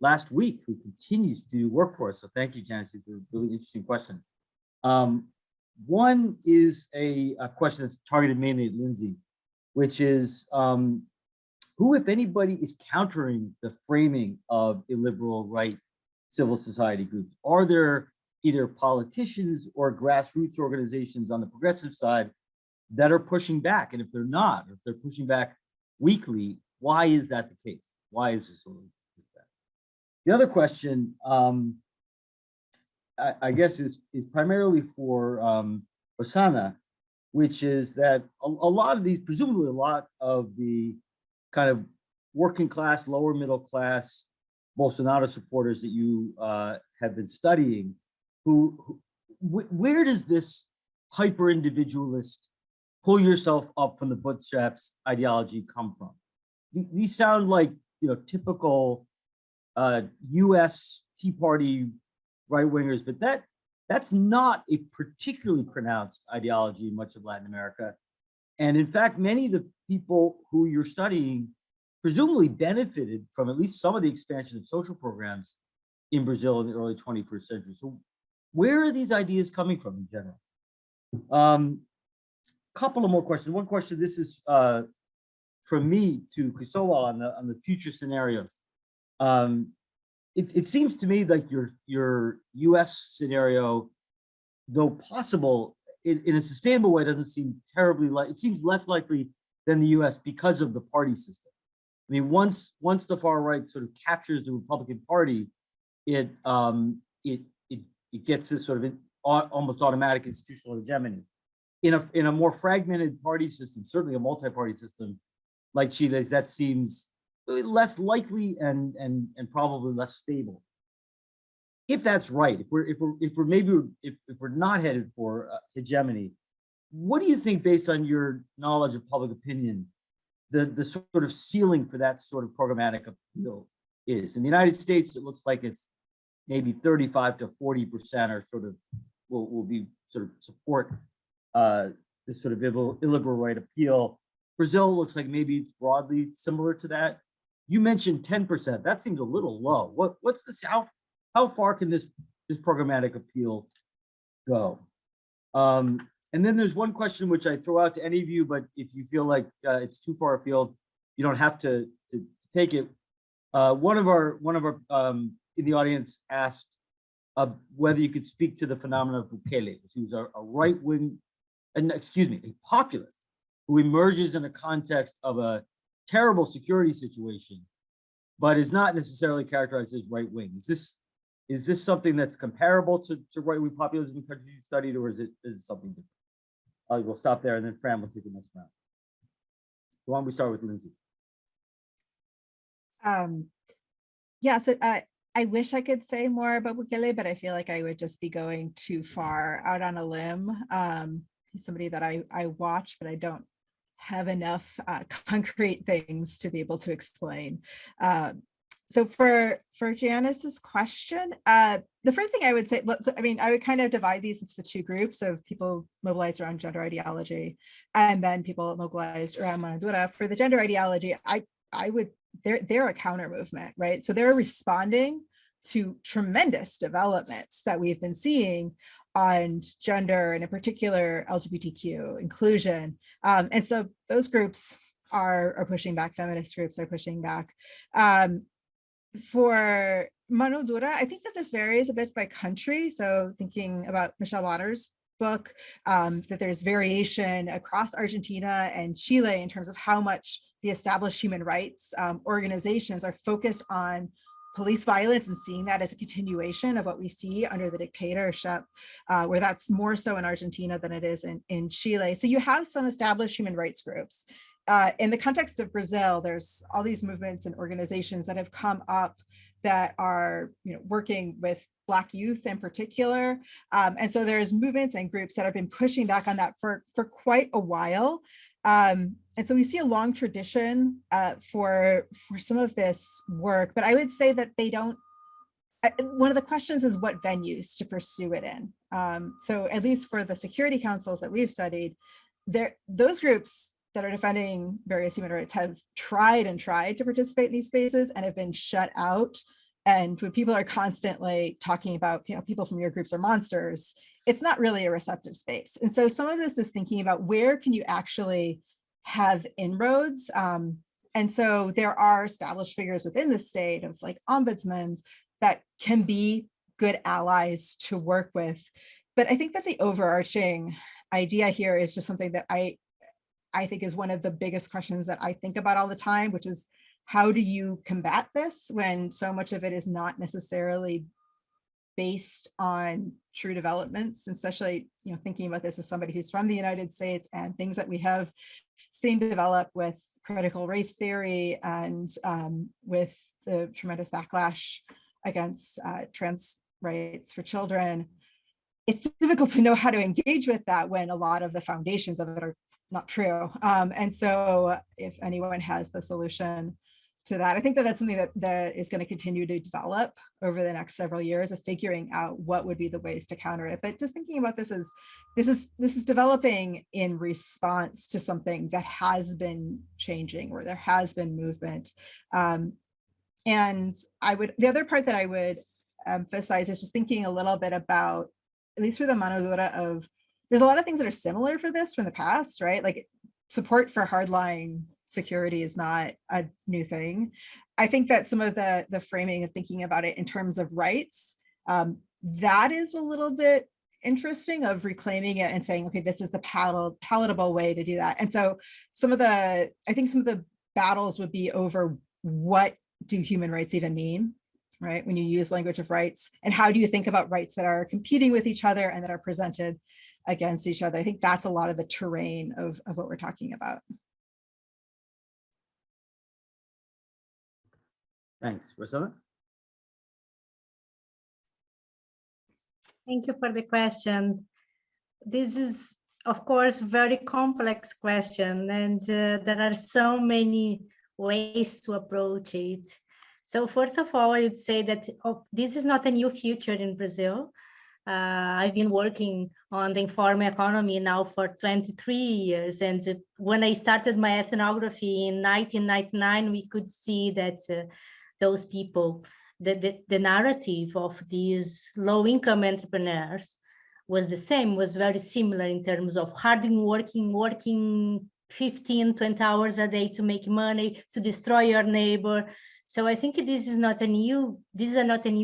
last week, who continues to work for us. So thank you, Janice. These are really interesting questions. One is a question that's targeted mainly at Lindsay, which is who, if anybody, is countering the framing of illiberal right civil society groups? Are there either politicians or grassroots organizations on the progressive side that are pushing back? And if they're not, if they're pushing back weakly, why is that the case? Why is this like that? The other question, I guess, is primarily for Rosana, which is that a lot of these, presumably a lot of the kind of working class, lower middle class Bolsonaro supporters that you have been studying, where does this hyper individualist pull yourself up from the bootstraps ideology come from? These sound like, you know, typical US Tea Party right wingers, but that's not a particularly pronounced ideology in much of Latin America. And in fact, many of the people who you're studying presumably benefited from at least some of the expansion of social programs in Brazil in the early 21st century. So where are these ideas coming from in general? Couple of more questions. One question, this is from me to Cristobal on the future scenarios. It seems to me like your US scenario, though possible in a sustainable way, doesn't seem terribly like, it seems less likely than the US because of the party system. I mean, once the far right sort of captures the Republican Party, it gets this sort of almost automatic institutional hegemony. In a more fragmented party system, certainly a multi-party system like Chile's, that seems less likely and probably less stable. If that's right, if we're not headed for hegemony, what do you think, based on your knowledge of public opinion, the sort of ceiling for that sort of programmatic appeal is? In the United States, it looks like it's maybe 35 to 40% or sort of will be sort of support this sort of illiberal right appeal. Brazil looks like maybe it's broadly similar to that. You mentioned 10%. That seems a little low. What's the South? How far can this programmatic appeal go? And then there's one question which I throw out to any of you, but if you feel like it's too far afield, you don't have to take it. One of our in the audience asked whether you could speak to the phenomenon of Bukele, who's a right-wing, a populist who emerges in the context of a terrible security situation, but is not necessarily characterized as right-wing. Is this something that's comparable to right-wing populism in countries you studied, or is it something different? We'll stop there, and then Fran will take the next round. So why don't we start with Lindsay? Yeah, so I wish I could say more about Bukele, but I feel like I would just be going too far out on a limb. He's somebody that I watch, but I don't have enough concrete things to be able to explain. So for Janice's question, the first thing I would say, well, so, I mean, I would kind of divide these into the two groups of people mobilized around gender ideology and then people mobilized around Mano Dura. For the gender ideology, I would, they're a counter movement, right? So they're responding to tremendous developments that we've been seeing on gender and in particular LGBTQ inclusion. And so those groups are pushing back, feminist groups are pushing back. For Mano Dura, I think that this varies a bit by country. So thinking about Michelle Waters' book, that there's variation across Argentina and Chile in terms of how much the established human rights organizations are focused on police violence and seeing that as a continuation of what we see under the dictatorship, where that's more so in Argentina than it is in Chile. So you have some established human rights groups. In the context of Brazil, there's all these movements and organizations that have come up that are working with Black youth in particular. And so there's movements and groups that have been pushing back on that for quite a while. And so we see a long tradition for some of this work, but I would say that they don't, one of the questions is what venues to pursue it in. So at least for the security councils that we've studied, those groups that are defending various human rights have tried to participate in these spaces and have been shut out. And when people are constantly talking about, people from your groups are monsters, it's not really a receptive space. And so some of this is thinking about where can you actually have inroads. And so there are established figures within the state of like ombudsmen that can be good allies to work with. But I think that the overarching idea here is just something that I think is one of the biggest questions that I think about all the time, which is how do you combat this when so much of it is not necessarily based on true developments, especially thinking about this as somebody who's from the United States and things that we have seen develop with critical race theory and with the tremendous backlash against trans rights for children. It's difficult to know how to engage with that when a lot of the foundations of it are not true. And so if anyone has the solution to that, I think that that's something that is going to continue to develop over the next several years of figuring out what would be the ways to counter it. But just thinking about this as this is developing in response to something that has been changing, where there has been movement. And the other part that I would emphasize is just thinking a little bit about, at least for the mano dura, of there's a lot of things that are similar for this from the past, right? Like support for hardline security is not a new thing. I think that some of the framing of thinking about it in terms of rights, that is a little bit interesting, of reclaiming it and saying, okay, this is the palatable way to do that. And so I think some of the battles would be over what do human rights even mean, right? When you use language of rights, and how do you think about rights that are competing with each other and that are presented against each other? I think that's a lot of the terrain of what we're talking about. Thanks. Rosana? Thank you for the question. This is, of course, very complex question, and there are so many ways to approach it. So first of all, I would say that this is not a new feature in Brazil. I've been working on the informal economy now for 23 years. And when I started my ethnography in 1999, we could see that those people, the narrative of these low-income entrepreneurs was the same, was very similar in terms of working 15, 20 hours a day to make money, to destroy your neighbor. So I think this is not a new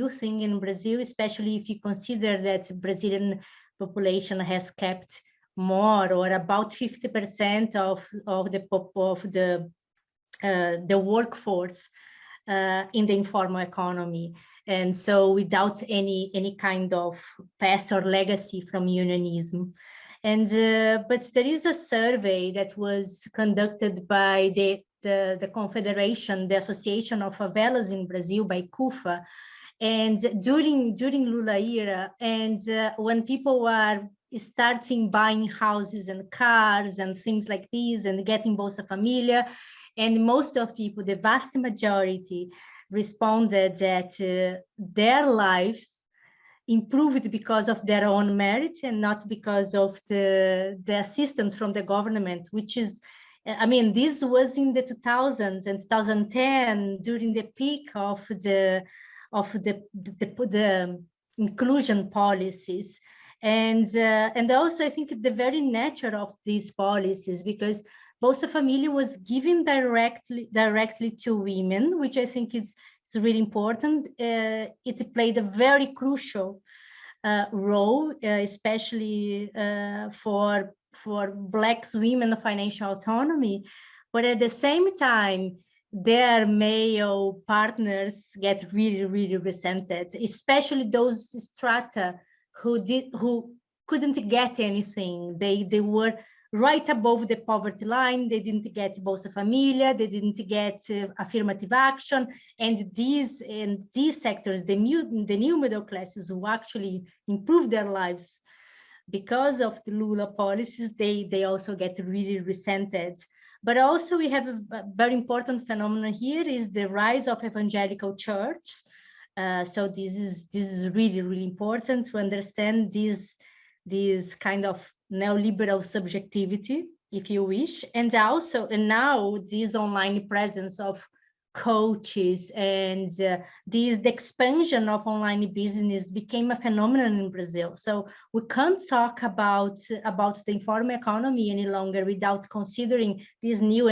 thing in Brazil, especially if you consider that Brazilian population has kept more or about 50% of the workforce in the informal economy. And so without any kind of past or legacy from unionism. And but there is a survey that was conducted by the Confederation, the Association of Favelas in Brazil, by CUFA, and during Lula era, and when people were starting buying houses and cars and things like these and getting Bolsa Familia, and most of people, the vast majority, responded that their lives improved because of their own merit and not because of the assistance from the government, which is, I mean, this was in the 2000s and 2010 during the peak of the inclusion policies, and also I think the very nature of these policies, because Bolsa Familia was given directly to women, which I think is really important. It played a very crucial role, especially for Black women financial autonomy. But at the same time, their male partners get really resented, especially those strata who couldn't get anything. They were right above the poverty line. They didn't get Bolsa Familia, they didn't get affirmative action, and these sectors, the new middle classes who actually improve their lives because of the Lula policies, they also get really resented. But also we have a very important phenomenon here is the rise of evangelical church. So this is really, really important to understand this kind of neoliberal subjectivity, if you wish, and now this online presence of coaches and the expansion of online business became a phenomenon in Brazil. So we can't talk about the informal economy any longer without considering these new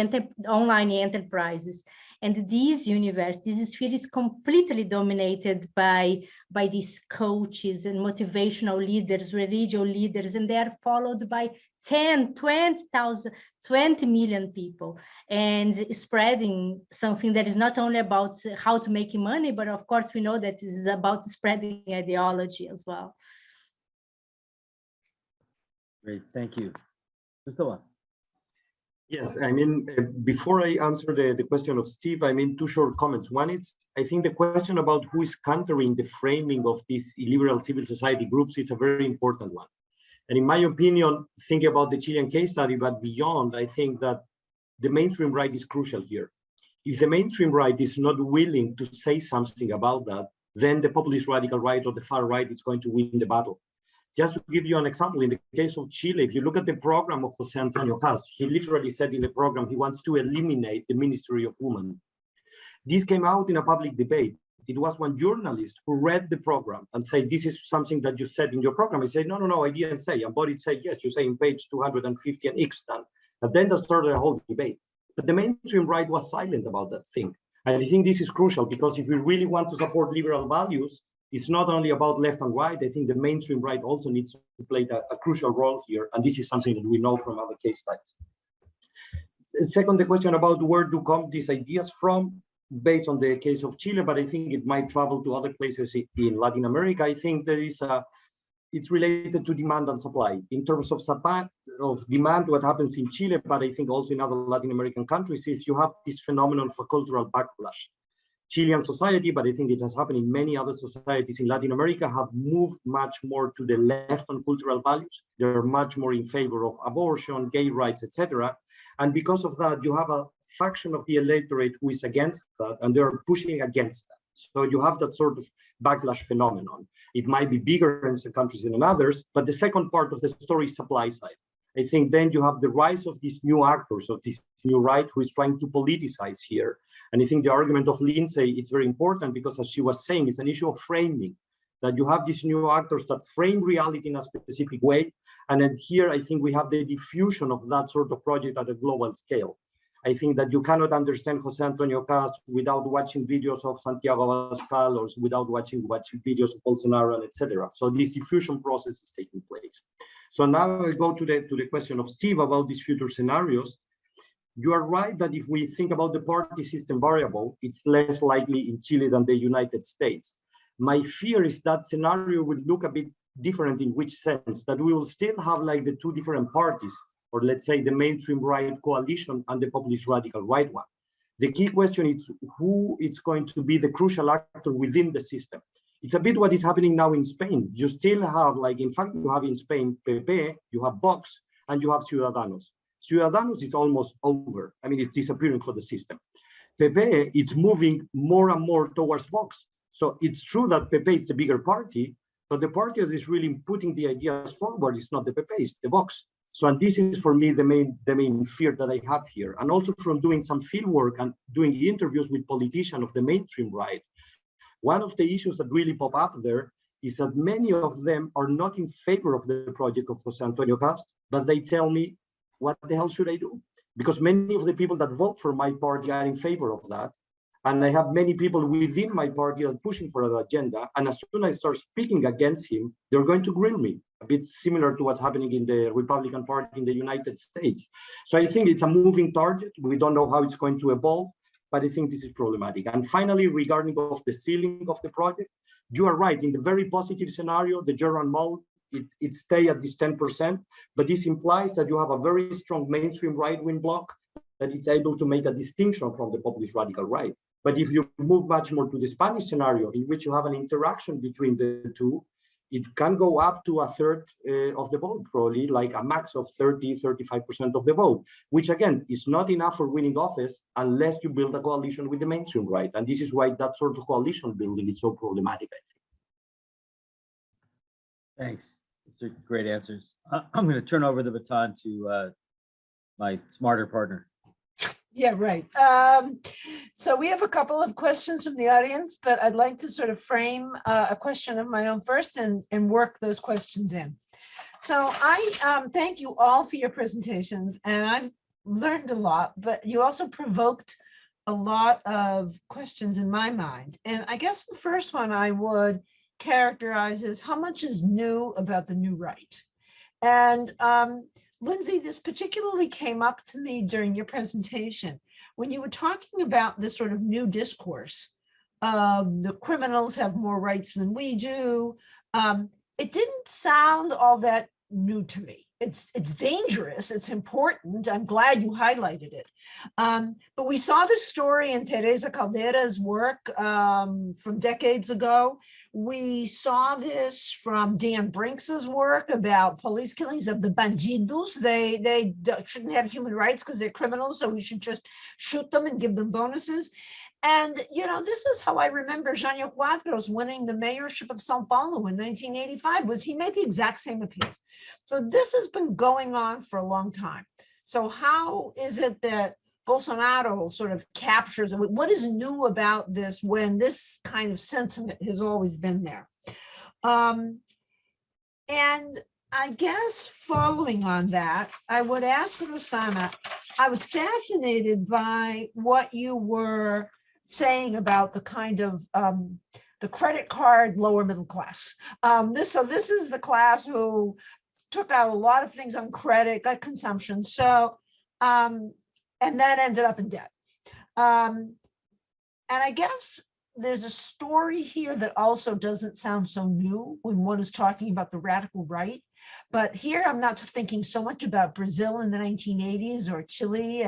online enterprises. And this sphere is completely dominated by these coaches and motivational leaders, religious leaders, and they are followed by 10, 20 million people, and spreading something that is not only about how to make money, but of course we know that this is about spreading ideology as well. Great, thank you. Cristobal. Yes, I mean, before I answer the question of Steve, I mean, two short comments. One is, I think the question about who is countering the framing of these illiberal civil society groups is a very important one. And in my opinion, thinking about the Chilean case study, but beyond, I think that the mainstream right is crucial here. If the mainstream right is not willing to say something about that, then the populist radical right or the far right is going to win the battle. Just to give you an example, in the case of Chile, if you look at the program of Jose Antonio Cast, he literally said in the program he wants to eliminate the Ministry of Women. This came out in a public debate. It was one journalist who read the program and said, this is something that you said in your program. He said, no, I didn't say. And Body said, yes, you say in page 250 and X done. And then there started a whole debate. But the mainstream right was silent about that thing. And I think this is crucial because if we really want to support liberal values, it's not only about left and right. I think the mainstream right also needs to play a crucial role here. And this is something that we know from other case studies. Second, the question about where do come these ideas from, based on the case of Chile, but I think it might travel to other places in Latin America. I think there is it's related to demand and supply. In terms of supply, of demand, what happens in Chile, but I think also in other Latin American countries, is you have this phenomenon for cultural backlash. Chilean society, but I think it has happened in many other societies in Latin America, have moved much more to the left on cultural values. They're much more in favor of abortion, gay rights, etc. And because of that, you have a faction of the electorate who is against that, and they're pushing against that. So you have that sort of backlash phenomenon. It might be bigger in some countries than in others, but the second part of the story is supply side. I think then you have the rise of these new actors, of this new right, who is trying to politicize here. And I think the argument of Lindsay, it's very important because, as she was saying, it's an issue of framing, that you have these new actors that frame reality in a specific way. And then here, I think we have the diffusion of that sort of project at a global scale. I think that you cannot understand Jose Antonio Cast without watching videos of Santiago Abascal or without watching videos of Bolsonaro, etc. So this diffusion process is taking place. So now I go to the question of Steve about these future scenarios. You are right that if we think about the party system variable, it's less likely in Chile than the United States. My fear is that scenario would look a bit different. In which sense? That we will still have like the two different parties, or let's say the mainstream right coalition and the populist radical right one. The key question is who is going to be the crucial actor within the system. It's a bit what is happening now in Spain. You still have, like, in fact, you have in Spain PP, you have Vox, and you have Ciudadanos. Ciudadanos is almost over. I mean, it's disappearing for the system. PP, it's moving more and more towards Vox. So it's true that PP is the bigger party, but the party that is really putting the ideas forward is not the PP, it's the Vox. So, and this is for me the main fear that I have here. And also from doing some field work and doing interviews with politicians of the mainstream right, one of the issues that really pop up there is that many of them are not in favor of the project of Jose Antonio Cast, but they tell me, what the hell should I do? Because many of the people that vote for my party are in favor of that. And I have many people within my party that are pushing for that agenda. And as soon as I start speaking against him, they're going to grill me, a bit similar to what's happening in the Republican Party in the United States. So I think it's a moving target. We don't know how it's going to evolve, but I think this is problematic. And finally, regarding of the ceiling of the project, you are right. In the very positive scenario, the German mode, it stay at this 10%, but this implies that you have a very strong mainstream right-wing bloc that it's able to make a distinction from the populist radical right. But if you move much more to the Spanish scenario, in which you have an interaction between the two, it can go up to a third of the vote, probably like a max of 30–35% of the vote, which again is not enough for winning office unless you build a coalition with the mainstream right. And this is why that sort of coalition building is so problematic, I think. Thanks. Those are great answers. I'm going to turn over the baton to my smarter partner. Yeah, right. So we have a couple of questions from the audience, but I'd like to sort of frame a question of my own first and work those questions in. So I thank you all for your presentations, and I've learned a lot, but you also provoked a lot of questions in my mind. And I guess the first one I would characterize as how much is new about the new right? And Lindsay, this particularly came up to me during your presentation when you were talking about this sort of new discourse. The criminals have more rights than we do. It didn't sound all that new to me. It's dangerous. It's important. I'm glad you highlighted it. But we saw this story in Teresa Caldera's work from decades ago. We saw this from Dan Brinks's work about police killings of the bandidos. They shouldn't have human rights because they're criminals, so we should just shoot them and give them bonuses. And, you know, this is how I remember Jânio Quadros winning the mayorship of Sao Paulo in 1985, was he made the exact same appeals. So this has been going on for a long time. So how is it that Bolsonaro sort of captures, what is new about this when this kind of sentiment has always been there? And I guess following on that, I would ask Rosana, I was fascinated by what you were saying about the kind of the credit card lower middle class. This is the class who took out a lot of things on credit, got consumption. So, and then ended up in debt. And I guess there's a story here that also doesn't sound so new when one is talking about the radical right. But here I'm not thinking so much about Brazil in the 1980s or Chile.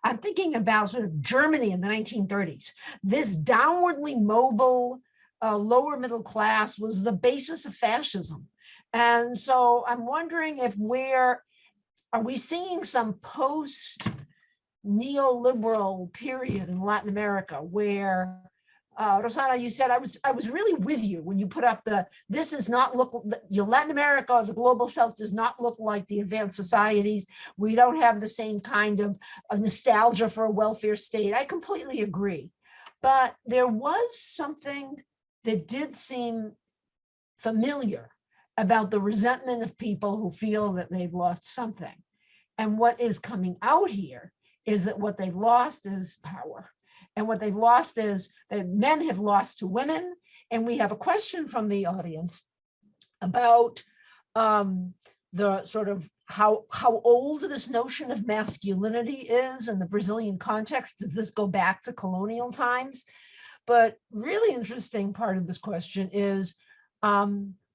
I'm thinking about sort of Germany in the 1930s. This downwardly mobile lower middle class was the basis of fascism. And so I'm wondering if are we seeing some post neoliberal period in Latin America where Rosana, you said I was really with you when you put up this does not look, Latin America, the global south does not look like the advanced societies. We don't have the same kind of nostalgia for a welfare state. I completely agree. But there was something that did seem familiar about the resentment of people who feel that they've lost something. And what is coming out here is that what they lost is power. And what they've lost is that men have lost to women. And we have a question from the audience about the sort of how old this notion of masculinity is in the Brazilian context. Does this go back to colonial times? But really interesting part of this question is how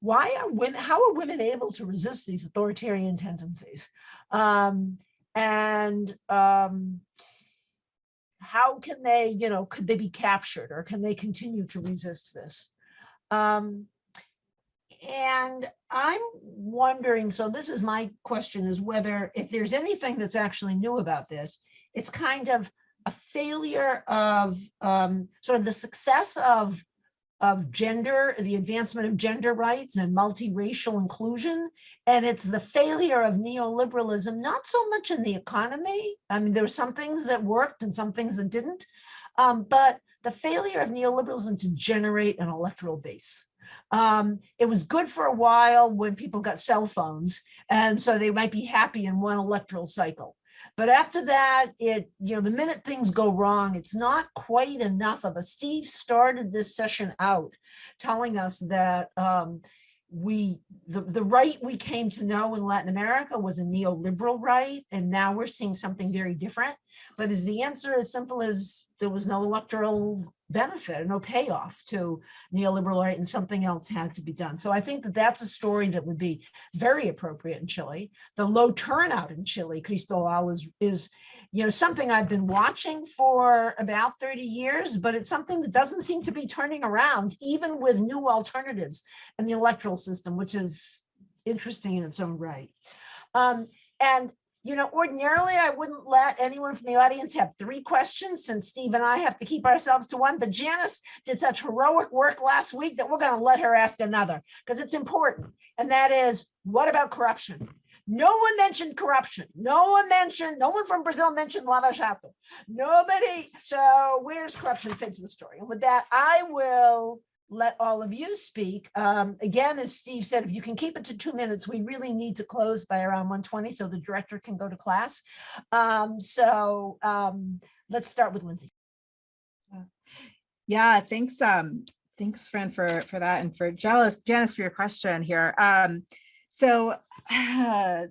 are women able to resist these authoritarian tendencies? How can they, could they be captured or can they continue to resist this? And I'm wondering, so this is my question, is whether if there's anything that's actually new about this, it's kind of a failure of sort of the success of gender, the advancement of gender rights and multiracial inclusion. And it's the failure of neoliberalism, not so much in the economy. I mean, there were some things that worked and some things that didn't, but the failure of neoliberalism to generate an electoral base. It was good for a while when people got cell phones, and so they might be happy in one electoral cycle. But after that, the minute things go wrong, it's not quite enough of a. Steve started this session out telling us that the right we came to know in Latin America was a neoliberal right, and now we're seeing something very different. But is the answer as simple as there was no electoral benefit, no payoff to neoliberal right, and something else had to be done. So I think that that's a story that would be very appropriate in Chile. The low turnout in Chile, Cristobal, is something I've been watching for about 30 years, but it's something that doesn't seem to be turning around, even with new alternatives in the electoral system, which is interesting in its own right. And ordinarily, I wouldn't let anyone from the audience have 3 questions, since Steve and I have to keep ourselves to 1. But Janice did such heroic work last week that we're going to let her ask another, because it's important. And that is, what about corruption? No one mentioned corruption. No one from Brazil mentioned Lava Jato. Nobody. So where's corruption fit to the story? And with that, I will let all of you speak. Again, as Steve said, if you can keep it to 2 minutes, we really need to close by around 1:20 so the director can go to class. Let's start with Lindsay. Yeah, thanks. Thanks, Fran, for that, and for Janice for your question here. There's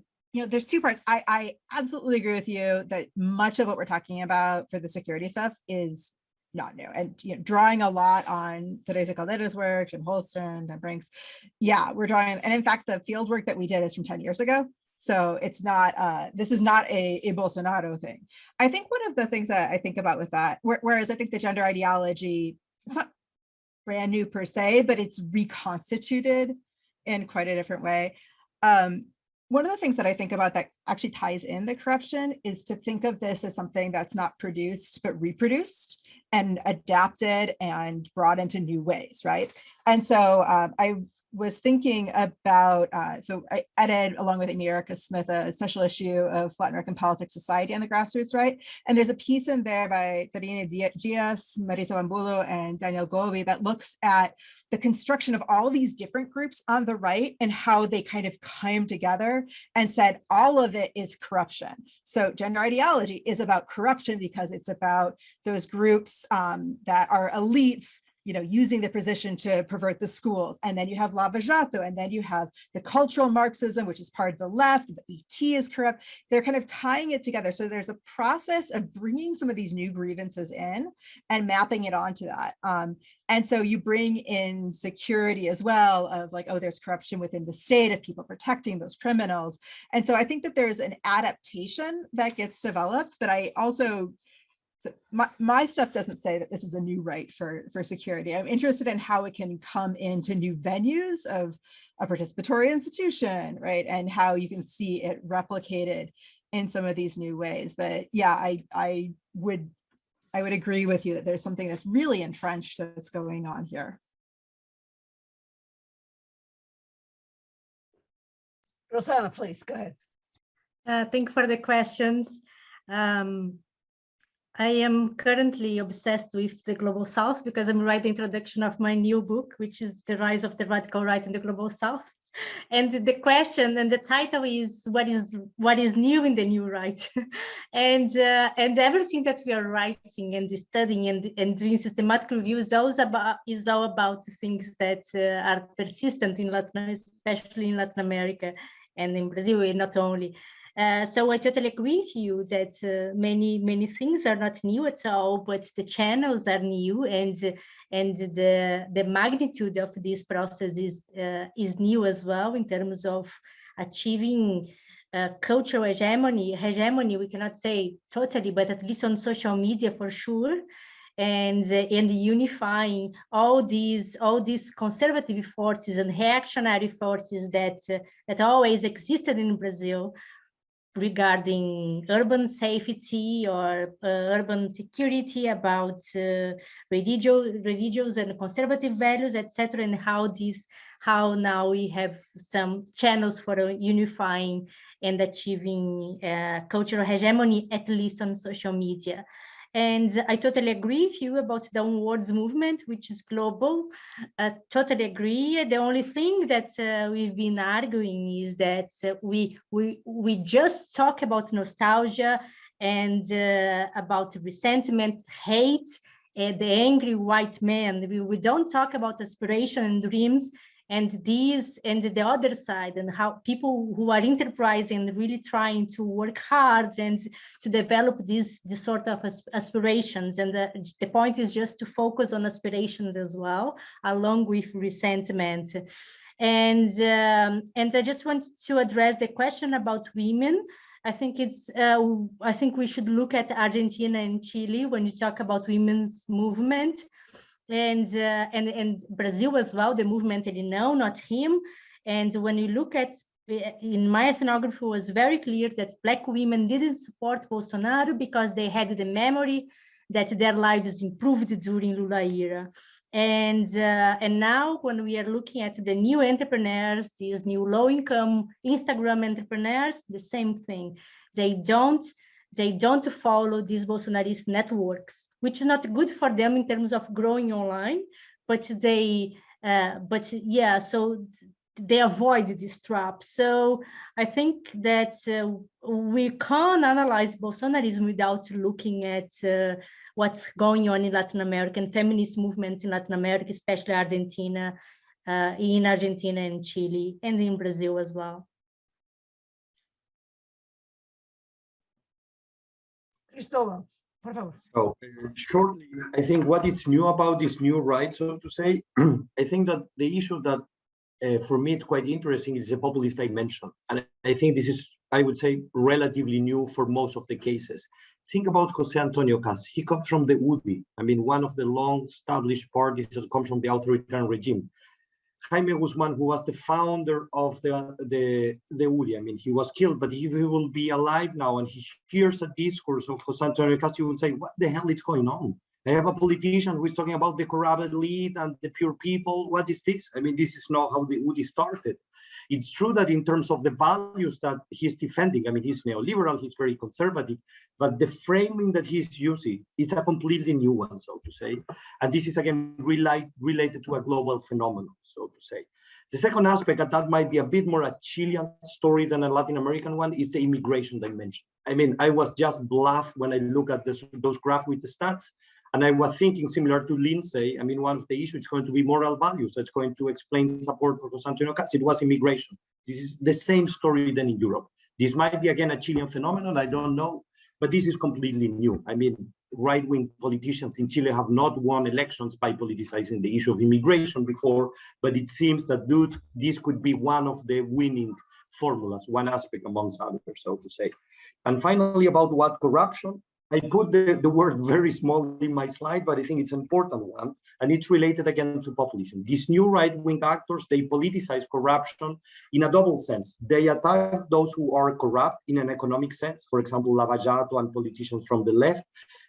2 parts. I absolutely agree with you that much of what we're talking about for the security stuff is not new, and drawing a lot on Teresa Caldera's work and Holstern and Brinks. Yeah, we're drawing, and in fact, the field work that we did is from 10 years ago. So it's not, this is not a Bolsonaro thing. I think one of the things that I think about with that, whereas I think the gender ideology, it's not brand new per se, but it's reconstituted in quite a different way. One of the things that I think about that actually ties in the corruption is to think of this as something that's not produced, but reproduced and adapted and brought into new ways, right? And so I was thinking about, so I edited, along with Amy Erica Smith, a special issue of Latin American Politics, Society, and the Grassroots, right? And there's a piece in there by Tarine Diaz, Marisa Bambulo, and Daniel Colby that looks at the construction of all these different groups on the right and how they kind of came together and said all of it is corruption. So gender ideology is about corruption because it's about those groups that are elites, using the position to pervert the schools. And then you have Lava Jato, and then you have the cultural Marxism, which is part of the left, the ET is corrupt. They're kind of tying it together. So there's a process of bringing some of these new grievances in and mapping it onto that. And so you bring in security as well, of like, oh, there's corruption within the state of people protecting those criminals. And so I think that there's an adaptation that gets developed, but I also, so my stuff doesn't say that this is a new right for security. I'm interested in how it can come into new venues of a participatory institution, right? And how you can see it replicated in some of these new ways. But yeah, I would agree with you that there's something that's really entrenched that's going on here. Rosana, please, go ahead. Thank you for the questions. I am currently obsessed with the Global South because I'm writing the introduction of my new book, which is The Rise of the Radical Right in the Global South. And the question and the title is what is new in the new right? and everything that we are writing and studying and doing systematic review is all about things that are persistent in especially in Latin America and in Brazil, and not only. So I totally agree with you that many things are not new at all, but the channels are new, and the magnitude of this process is new as well in terms of achieving cultural hegemony. We cannot say totally, but at least on social media for sure, and unifying all these conservative forces and reactionary forces that always existed in Brazil, regarding urban safety or urban security, about religious and conservative values, etc., and how now we have some channels for unifying and achieving cultural hegemony, at least on social media. And I totally agree with you about the onwards movement, which is global. Totally agree. The only thing that we've been arguing is that we just talk about nostalgia and about resentment, hate, the angry white man. We don't talk about aspiration and dreams and these and the other side, and how people who are enterprising and really trying to work hard and to develop these sort of aspirations. And the point is just to focus on aspirations as well, along with resentment. And I just wanted to address the question about women. I think I think we should look at Argentina and Chile when you talk about women's movement. And Brazil as well, the movement, and no, not him. And when you look at, in my ethnography, it was very clear that Black women didn't support Bolsonaro because they had the memory that their lives improved during Lula era. And now when we are looking at the new entrepreneurs, these new low-income Instagram entrepreneurs, the same thing. They don't follow these Bolsonarist networks, which is not good for them in terms of growing online, but so they avoid this trap. So I think that we can't analyze Bolsonarism without looking at what's going on in Latin American feminist movements in Latin America, especially Argentina, in Argentina and Chile, and in Brazil as well. Cristobal, por favor. So shortly, I think what is new about this new right, so to say, I think that the issue that for me it's quite interesting is the populist dimension. And I think this is, I would say, relatively new for most of the cases. Think about Jose Antonio Caz. He comes from the UDI. I mean, one of the long-established parties that comes from the authoritarian regime. Jaime Guzman, who was the founder of the UDI, I mean, he was killed, but if he will be alive now and he hears a discourse of Jose Antonio Caz, he will say, what the hell is going on? I have a politician who is talking about the corrupt elite and the pure people. What is this? I mean, this is not how the UDI started. It's true that in terms of the values that he's defending, I mean, he's neoliberal, he's very conservative, but the framing that he's using is a completely new one, so to say. And this is, again, related to a global phenomenon, so to say. The second aspect, and that might be a bit more a Chilean story than a Latin American one, is the immigration dimension. I mean, I was just bluffed when I look at those graphs with the stats. And I was thinking, similar to Lindsay, I mean, one of the issues is going to be moral values. That's going to explain support for Jose Antonio Caz. It was immigration. This is the same story than in Europe. This might be, again, a Chilean phenomenon. I don't know. But this is completely new. I mean, right-wing politicians in Chile have not won elections by politicizing the issue of immigration before. But it seems that this could be one of the winning formulas, one aspect amongst others, so to say. And finally, about what corruption. I put the word very small in my slide, but I think it's an important one, and it's related again to populism. These new right-wing actors, they politicize corruption in a double sense. They attack those who are corrupt in an economic sense, for example, Lavallato and politicians from the left,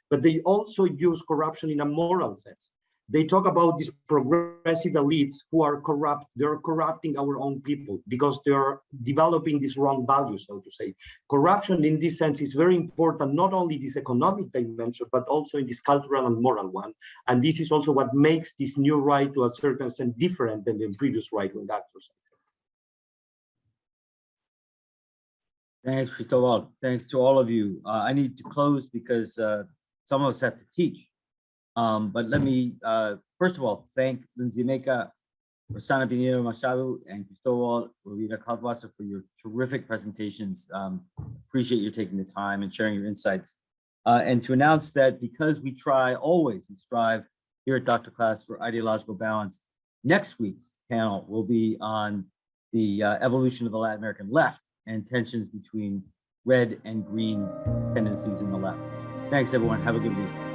but they also use corruption in a moral sense. They talk about these progressive elites who are corrupt. They're corrupting our own people because they're developing these wrong values, so to say. Corruption in this sense is very important, not only this economic dimension, but also in this cultural and moral one. And this is also what makes this new right to a certain extent different than the previous right-wing actors. Thanks, Cristobal. Thanks to all of you. I need to close because some of us have to teach. But let me, first of all, thank Lindsay, Mayka, Rosana, Pinheiro-Machado, and Cristobal, Rovira, for your terrific presentations. Appreciate you taking the time and sharing your insights. And to announce that because we strive here at Dr. Class for ideological balance, next week's panel will be on the evolution of the Latin American left and tensions between red and green tendencies in the left. Thanks, everyone. Have a good week.